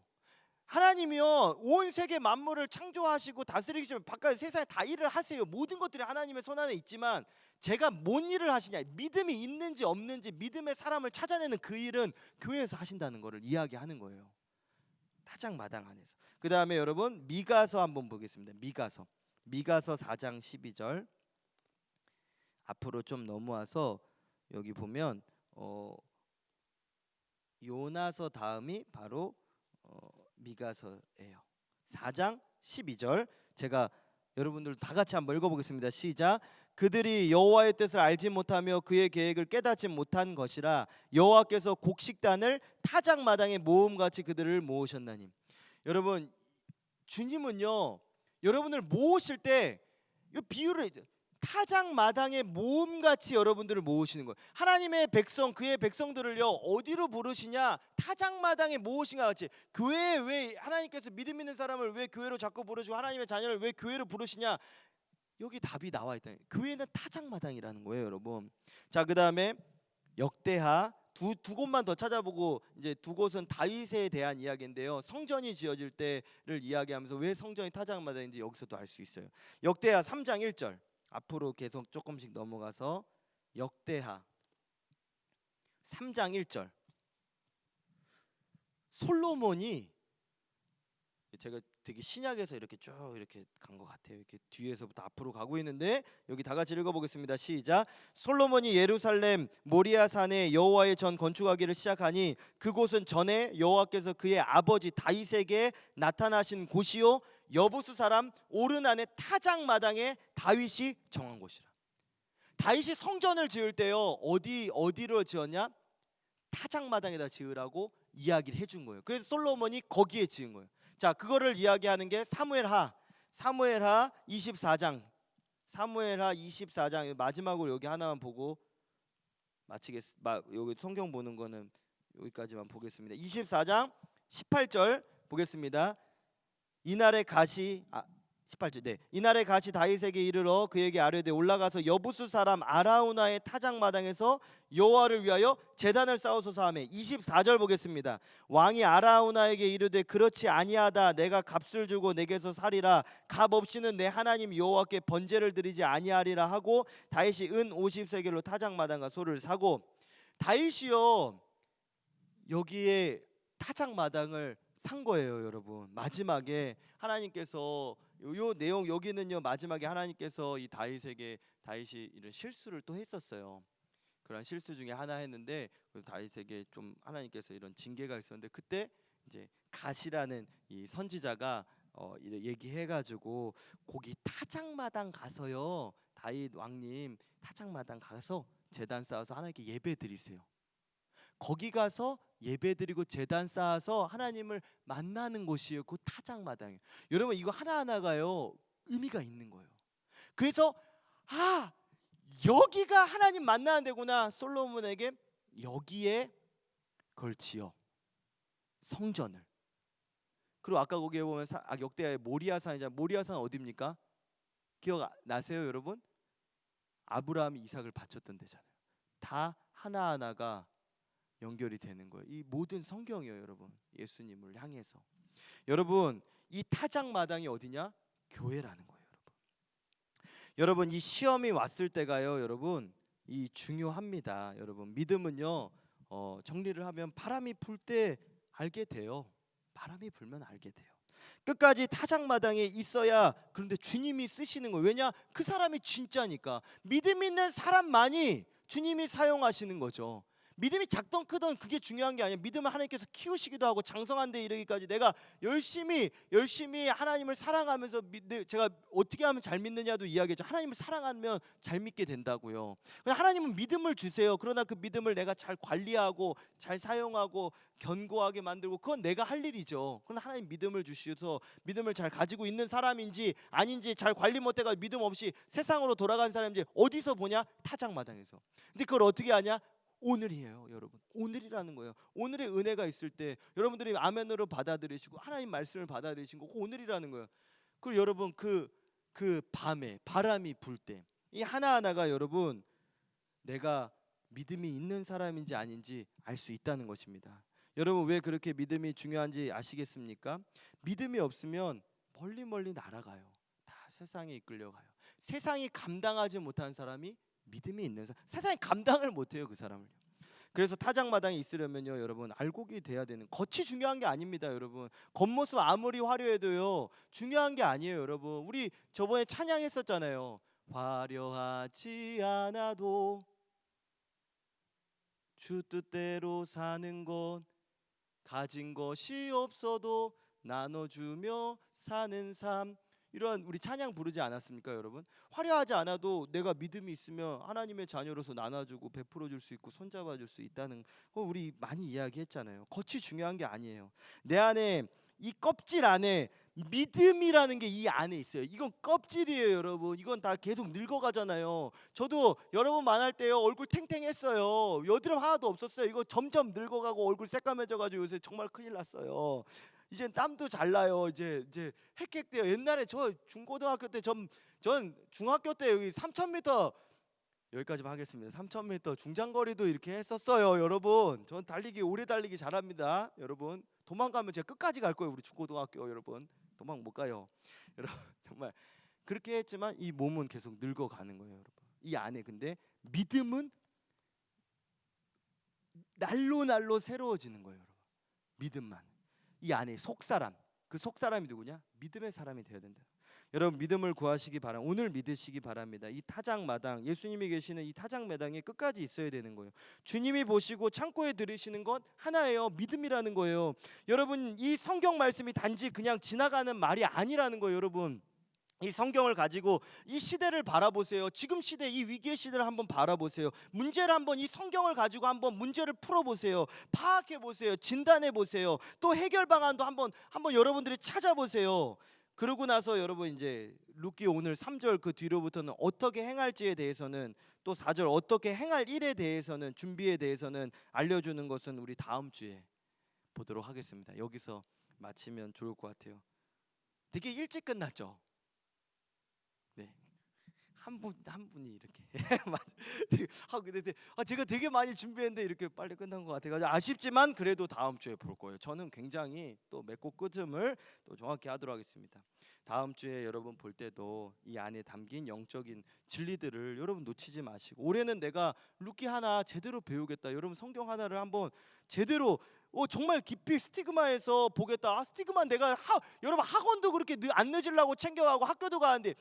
하나님이요, 온 세계 만물을 창조하시고 다스리시면 바깥 세상에 다 일을 하세요. 모든 것들이 하나님의 손 안에 있지만, 제가 뭔 일을 하시냐, 믿음이 있는지 없는지 믿음의 사람을 찾아내는 그 일은 교회에서 하신다는 것을 이야기하는 거예요. 타작 마당 안에서. 그 다음에 여러분, 미가서 한번 보겠습니다. 미가서 4장 12절. 앞으로 좀 넘어와서 여기 보면 요나서 다음이 바로 미가서예요. 4장 12절. 제가 여러분들 다 같이 한번 읽어보겠습니다. 시작. 그들이 여호와의 뜻을 알지 못하며 그의 계획을 깨닫지 못한 것이라 여호와께서 곡식단을 타작 마당에 모음같이 그들을 모으셨나니. 여러분, 주님은요, 여러분을 모으실 때 이 비유를 타작 마당에 모음같이 여러분들을 모으시는 거예요. 하나님의 백성, 그의 백성들을요, 어디로 부르시냐? 타작 마당에 모으신과 같이. 교회에 왜 하나님께서 믿음 있는 사람을 왜 교회로 자꾸 부르시고 하나님의 자녀를 왜 교회로 부르시냐? 여기 답이 나와 있다. 교회는 타작 마당이라는 거예요, 여러분. 자, 그다음에 역대하 두 곳만 더 찾아보고, 이제 두 곳은 다윗에 대한 이야기인데요. 성전이 지어질 때를 이야기하면서 왜 성전이 타작 마당인지 여기서도 알 수 있어요. 역대하 3장 1절. 앞으로 계속 조금씩 넘어가서 역대하 3장 1절. 솔로몬이, 제가 되게 신약에서 이렇게 쭉 이렇게 간 것 같아요. 이렇게 뒤에서부터 앞으로 가고 있는데, 여기 다 같이 읽어보겠습니다. 시작. 솔로몬이 예루살렘 모리아 산에 여호와의 전 건축하기를 시작하니 그곳은 전에 여호와께서 그의 아버지 다윗에게 나타나신 곳이요 여부수 사람 오르난의 타작 마당에 다윗이 정한 곳이라. 다윗이 성전을 지을 때요, 어디로 지었냐? 타작 마당에다 지으라고 이야기를 해준 거예요. 그래서 솔로몬이 거기에 지은 거예요. 자, 그거를 이야기하는 게 사무엘하 24장. 사무엘하 24장 마지막으로 여기 하나만 보고 여기 성경 보는 거는 여기까지만 보겠습니다. 24장 18절 보겠습니다. 이날의 가시 18절. 네. 이날의 가시 다윗에게 이르러 그에게 아뢰되 올라가서 여부수 사람 아라우나의 타작 마당에서 여호와를 위하여 제단을 쌓으소서 하매. 24절 보겠습니다. 왕이 아라우나에게 이르되 그렇지 아니하다. 내가 값을 주고 내게서 살이라. 값 없이는 내 하나님 여호와께 번제를 드리지 아니하리라 하고 다윗이 은 50세겔로 타작 마당과 소를 사고. 다윗이요, 여기에 타작 마당을 산 거예요, 여러분. 마지막에 하나님께서 요 내용 여기는요, 마지막에 하나님께서 이 다윗이 이런 실수를 또 했었어요. 그런 실수 중에 하나 했는데 다윗에게 좀 하나님께서 이런 징계가 있었는데, 그때 이제 갓이라는 이 선지자가 얘기해가지고 거기 타작마당 가서요, 다윗 왕님 타작마당 가서 제단 쌓아서 하나님께 예배 드리세요. 거기 가서 예배 드리고 제단 쌓아서 하나님을 만나는 곳이에요. 그 타작마당이에요. 여러분, 이거 하나하나가요 의미가 있는 거예요. 그래서 여기가 하나님 만나는 데구나. 솔로몬에게 여기에 그걸 지어, 성전을. 그리고 아까 거기에 보면 역대하의 모리아산이잖아요. 모리아산 어디입니까? 기억나세요, 여러분? 아브라함이 이삭을 바쳤던 데잖아요. 다 하나하나가 연결이 되는 거예요. 이 모든 성경이에요, 여러분. 예수님을 향해서. 여러분, 이 타작마당이 어디냐? 교회라는 거예요, 여러분. 여러분, 이 시험이 왔을 때가요, 여러분, 이 중요합니다. 여러분, 믿음은요, 정리를 하면 바람이 불 때 알게 돼요. 바람이 불면 알게 돼요. 끝까지 타작마당에 있어야. 그런데 주님이 쓰시는 거예요. 왜냐? 그 사람이 진짜니까. 믿음 있는 사람만이 주님이 사용하시는 거죠. 믿음이 작던 크던 그게 중요한 게 아니에요. 믿음을 하나님께서 키우시기도 하고 장성한 데 이르기까지 내가 열심히 하나님을 사랑하면서 제가 어떻게 하면 잘 믿느냐도 이야기했죠. 하나님을 사랑하면 잘 믿게 된다고요. 하나님은 믿음을 주세요. 그러나 그 믿음을 내가 잘 관리하고 잘 사용하고 견고하게 만들고, 그건 내가 할 일이죠. 그건 하나님 믿음을 주셔서 믿음을 잘 가지고 있는 사람인지 아닌지 잘 관리 못해가 믿음 없이 세상으로 돌아간 사람인지 어디서 보냐? 타작마당에서. 근데 그걸 어떻게 하냐? 오늘이에요, 여러분. 오늘이라는 거예요. 오늘의 은혜가 있을 때 여러분들이 아멘으로 받아들이시고 하나님 말씀을 받아들이신 거, 오늘이라는 거예요. 그리고 여러분, 그 밤에 바람이 불 때 이 하나하나가 여러분 내가 믿음이 있는 사람인지 아닌지 알 수 있다는 것입니다. 여러분, 왜 그렇게 믿음이 중요한지 아시겠습니까? 믿음이 없으면 멀리 날아가요. 다 세상에 이끌려가요. 세상이 감당하지 못한 사람이 믿음이 있는 사람, 세상이 감당을 못해요, 그 사람을. 그래서 타작마당에 있으려면요, 여러분, 알곡이 돼야 되는. 겉이 중요한 게 아닙니다, 여러분. 겉모습 아무리 화려해도요 중요한 게 아니에요, 여러분. 우리 저번에 찬양했었잖아요. 화려하지 않아도 주 뜻대로 사는 것, 가진 것이 없어도 나눠주며 사는 삶. 이러한 우리 찬양 부르지 않았습니까, 여러분? 화려하지 않아도 내가 믿음이 있으면 하나님의 자녀로서 나눠주고 베풀어 줄 수 있고 손잡아 줄 수 있다는 거 우리 많이 이야기했잖아요. 겉이 중요한 게 아니에요. 내 안에, 이 껍질 안에 믿음이라는 게 이 안에 있어요. 이건 껍질이에요, 여러분. 이건 다 계속 늙어가잖아요. 저도 여러분 만날 때요 얼굴 탱탱했어요. 여드름 하나도 없었어요. 이거 점점 늙어가고 얼굴 새까매져가지고 요새 정말 큰일 났어요. 이제 땀도 잘 나요. 이제 헥헥대요. 옛날에 저 중고등학교 때 전 중학교 때 여기 3,000m, 여기까지만 하겠습니다. 3,000m 중장거리도 이렇게 했었어요, 여러분. 전 달리기, 오래 달리기 잘합니다, 여러분. 도망가면 제가 끝까지 갈 거예요, 우리 중고등학교 여러분. 도망 못 가요, 여러분. 정말 그렇게 했지만 이 몸은 계속 늙어가는 거예요, 여러분. 이 안에 근데 믿음은 날로 새로워지는 거예요, 여러분. 믿음만. 이 안에 속사람, 그 속사람이 누구냐? 믿음의 사람이 되어야 된다. 여러분, 믿음을 구하시기 바랍니다. 오늘 믿으시기 바랍니다. 이 타작마당, 예수님이 계시는 이 타작마당에 끝까지 있어야 되는 거예요. 주님이 보시고 창고에 들으시는 것 하나예요. 믿음이라는 거예요. 여러분, 이 성경 말씀이 단지 그냥 지나가는 말이 아니라는 거예요, 여러분. 이 성경을 가지고 이 시대를 바라보세요. 지금 시대, 이 위기의 시대를 한번 바라보세요. 문제를 한번, 이 성경을 가지고 한번 문제를 풀어보세요. 파악해 보세요. 진단해 보세요. 또 해결 방안도 한번 여러분들이 찾아보세요. 그러고 나서 여러분, 이제 룻기 오늘 3절 그 뒤로부터는 어떻게 행할지에 대해서는, 또 4절 어떻게 행할 일에 대해서는, 준비에 대해서는 알려주는 것은 우리 다음 주에 보도록 하겠습니다. 여기서 마치면 좋을 것 같아요. 되게 일찍 끝났죠? 네, 한 분이 이렇게 근데 제가 되게 많이 준비했는데 이렇게 빨리 끝난 것 같아가지고 아쉽지만 그래도 다음 주에 볼 거예요. 저는 굉장히 또 맺고 끄듬을 또 정확히 하도록 하겠습니다. 다음 주에 여러분 볼 때도 이 안에 담긴 영적인 진리들을 여러분 놓치지 마시고, 올해는 내가 룻기 하나 제대로 배우겠다. 여러분 성경 하나를 한번 제대로, 정말 깊이 스티그마에서 보겠다. 스티그마 내가 여러분 학원도 그렇게 안 늦으려고 챙겨가고 학교도 가는데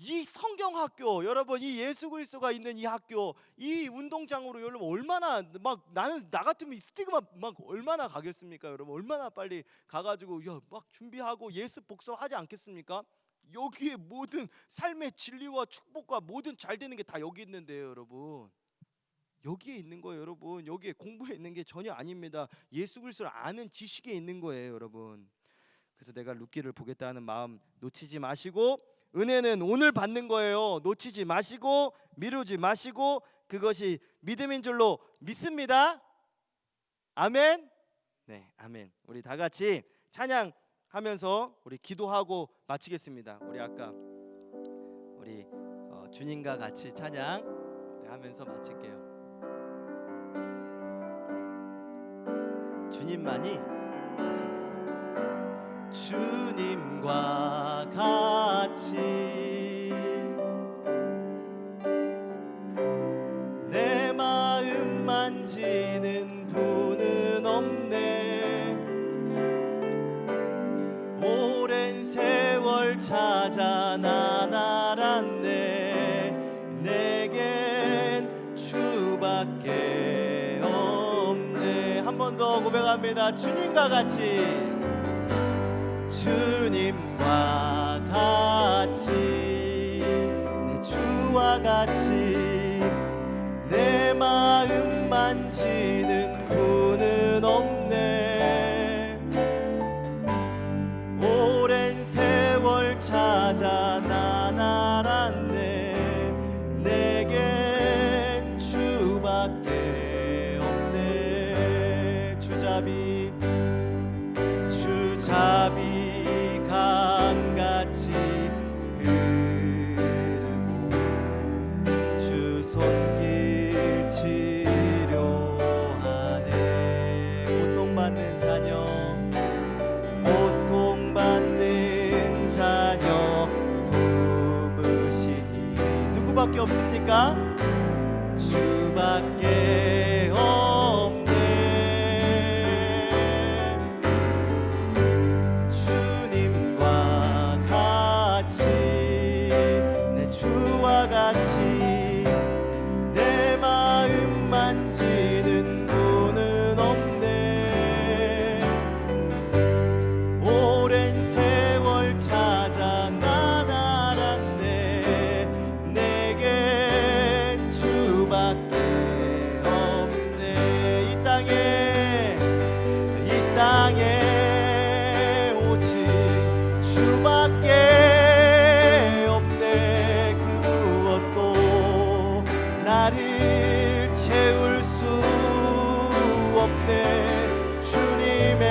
이 성경 학교, 여러분 이 예수 그리스도가 있는 이 학교, 이 운동장으로 여러분 얼마나 나는 나 같으면 스티그마 얼마나 가겠습니까? 여러분 얼마나 빨리 가가지고 막 준비하고 예수 복습하지 않겠습니까? 여기에 모든 삶의 진리와 축복과 모든 잘 되는 게 다 여기 있는데요, 여러분. 여기에 있는 거예요, 여러분. 여기에 공부에 있는 게 전혀 아닙니다. 예수 그리스도를 아는 지식에 있는 거예요, 여러분. 그래서 내가 룻기를 보겠다는 마음 놓치지 마시고, 은혜는 오늘 받는 거예요. 놓치지 마시고 미루지 마시고, 그것이 믿음인 줄로 믿습니다. 아멘. 네, 아멘. 우리 다 같이 찬양하면서 우리 기도하고 마치겠습니다. 우리 아까 우리 주님과 같이 찬양 하면서 마칠게요. 주님만이 아십니다. 주님과 같이 내 마음 만지는 분은 없네. 오랜 세월 찾아 난 알았네. 내겐 주밖에 없네. 한 번 더 고백합니다. 주님과 같이, 주님과 같이, 내 주와 같이 내 마음 만지는 분은 없네. 오랜 세월 찾아 난 알았네. 내겐 주밖에 없네. 주잡이 강같이 흐르고 주 손길 치료하네. 고통받는 자녀 품으시니 누구밖에 없습니까? 주밖에 없네. 주와 같이 내 마음 만지는 분은 없네. 오랜 세월 찾아 난 알았네. 내겐 주밖에 없네. 이 땅에 오직 주밖에 나를 채울 수 없네. 주님의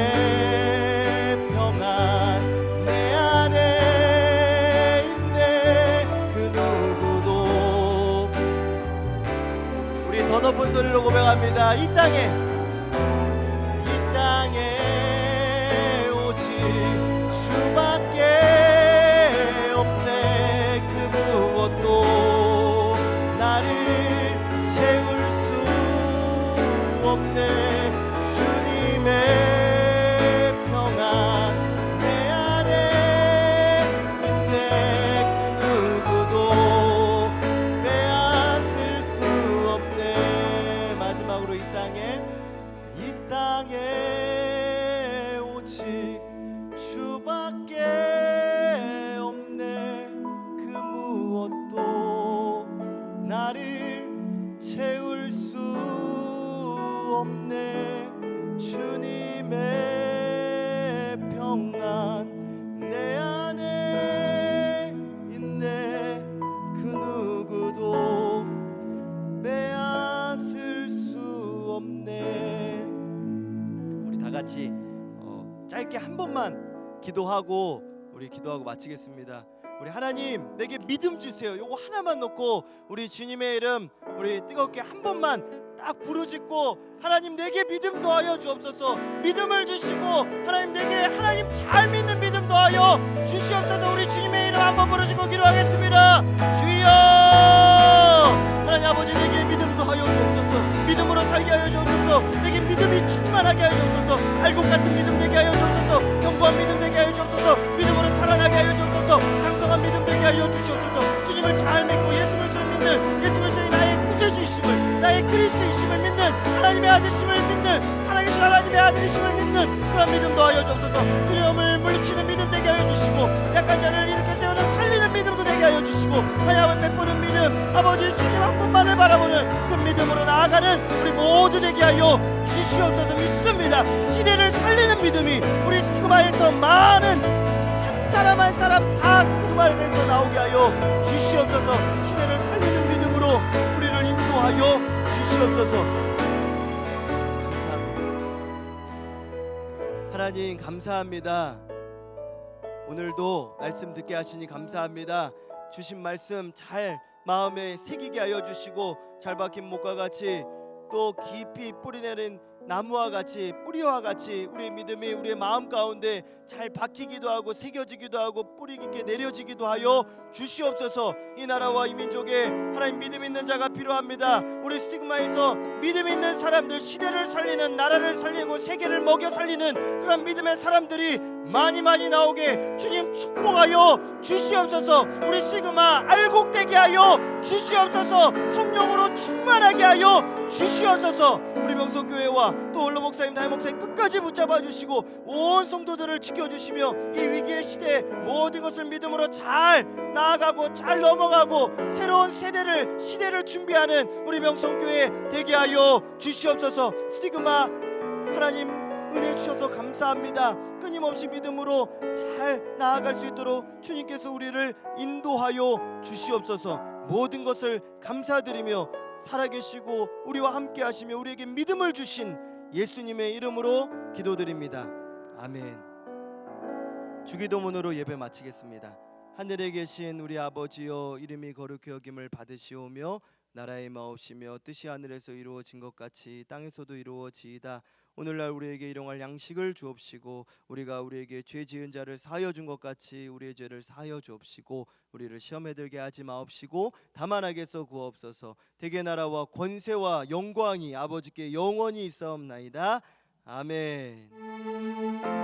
평안 내 안에 있네. 그 누구도. 우리 더 높은 소리로 고백합니다. 이 땅에 오직 주밖에 없네. 그 무엇도 나를 채울 수 없네. 주님의 평안 내 안에 있네. 그 누구도 빼앗을 수 없네. 마지막으로 이 땅에 오직 주밖에 없네. 그 무엇도 나를 채울 수 없네. 주님의 평안 내 안에 있네. 그 누구도 빼앗을 수 없네. 우리 다 같이 짧게 한 번만 기도하고 우리 기도하고 마치겠습니다. 우리 하나님 내게 믿음 주세요. 요거 하나만 놓고 우리 주님의 이름 우리 뜨겁게 한 번만 딱 부르짖고, 하나님 내게 믿음 더하여 주옵소서. 믿음을 주시고 하나님 내게 하나님 잘 믿는 믿음 더하여 주시옵소서. 우리 주님의 이름 한번 부르짖고 기도하겠습니다. 주여, 하나님 아버지 내게 믿음 더하여 주옵소서. 믿음으로 살게 하여 주옵소서. 내게 믿음이 충만하게 하여 주옵소서. 알곡 같은 믿음 되게 하여 주옵소서. 견고한 믿음 되게 하여 주옵소서. 믿음으로 자라나게 하여 주옵소서. 장성한 믿음 되게 하여 주시옵소서. 주님을 잘 믿고 예수 그리스도를 믿는, 예수 그리스도의 나의 구세주이심을, 나의 그리스도이심을 믿는, 하나님의 아들이심을 믿는, 살아계신 하나님의 아들이심을 믿는 그런 믿음 더하여 주옵소서. 두려움을 물리치는 믿음 되게 하여 주시고, 약한 자를 일으켜 세우는 살리는 믿음도 되게 하여 주시고, 하나님을 베푸는 믿음, 아버지 주님 한 분만을 바라보는 그 믿음으로 나아가는 우리 모두 되게 하여 주시옵소서. 믿습니다. 시대를 살리는 믿음이 우리 스티그마에서 많은 한 사람 한 사람 다 스티그마에서 나오게 하여 주시옵소서. 시대를 살리는 믿음으로 우리를 인도하여 주시옵소서. 감사합니다. 하나님 감사합니다. 오늘도 말씀 듣게 하시니 감사합니다. 주신 말씀 잘 마음에 새기게 하여 주시고, 잘 박힌 목과 같이 또 깊이 뿌리내린 나무와 같이, 뿌리와 같이 우리의 믿음이 우리의 마음 가운데 잘 박히기도 하고 새겨지기도 하고 뿌리 깊게 내려지기도 하여 주시옵소서. 이 나라와 이 민족에 하나님 믿음 있는 자가 필요합니다. 우리 스티그마에서 믿음 있는 사람들, 시대를 살리는, 나라를 살리고 세계를 먹여 살리는 그런 믿음의 사람들이 많이 나오게 주님 축복하여 주시옵소서. 우리 스티그마 알곡되게 하여 주시옵소서. 성령으로 충만하게 하여 주시옵소서. 우리 명성교회와 또 원로 목사님, 담임 목사님 끝까지 붙잡아 주시고 온 성도들을 지켜주시며 이 위기의 시대에 모든 것을 믿음으로 잘 나아가고 잘 넘어가고 새로운 시대를 준비하는 우리 명성교회 되게 하여 주시옵소서. 스티그마 하나님 은혜 주셔서 감사합니다. 끊임없이 믿음으로 잘 나아갈 수 있도록 주님께서 우리를 인도하여 주시옵소서. 모든 것을 감사드리며 살아계시고 우리와 함께 하시며 우리에게 믿음을 주신 예수님의 이름으로 기도드립니다. 아멘. 주기도문으로 예배 마치겠습니다. 하늘에 계신 우리 아버지여, 이름이 거룩히 여김을 받으시오며 나라의 마옵시며 뜻이 하늘에서 이루어진 것 같이 땅에서도 이루어지이다. 오늘날 우리에게 일용할 양식을 주옵시고, 우리가 우리에게 죄 지은 자를 사하여 준 것 같이 우리의 죄를 사하여 주옵시고, 우리를 시험에 들게 하지 마옵시고 다만 악에서 구하옵소서. 대개 나라와 권세와 영광이 아버지께 영원히 있사옵나이다. 아멘.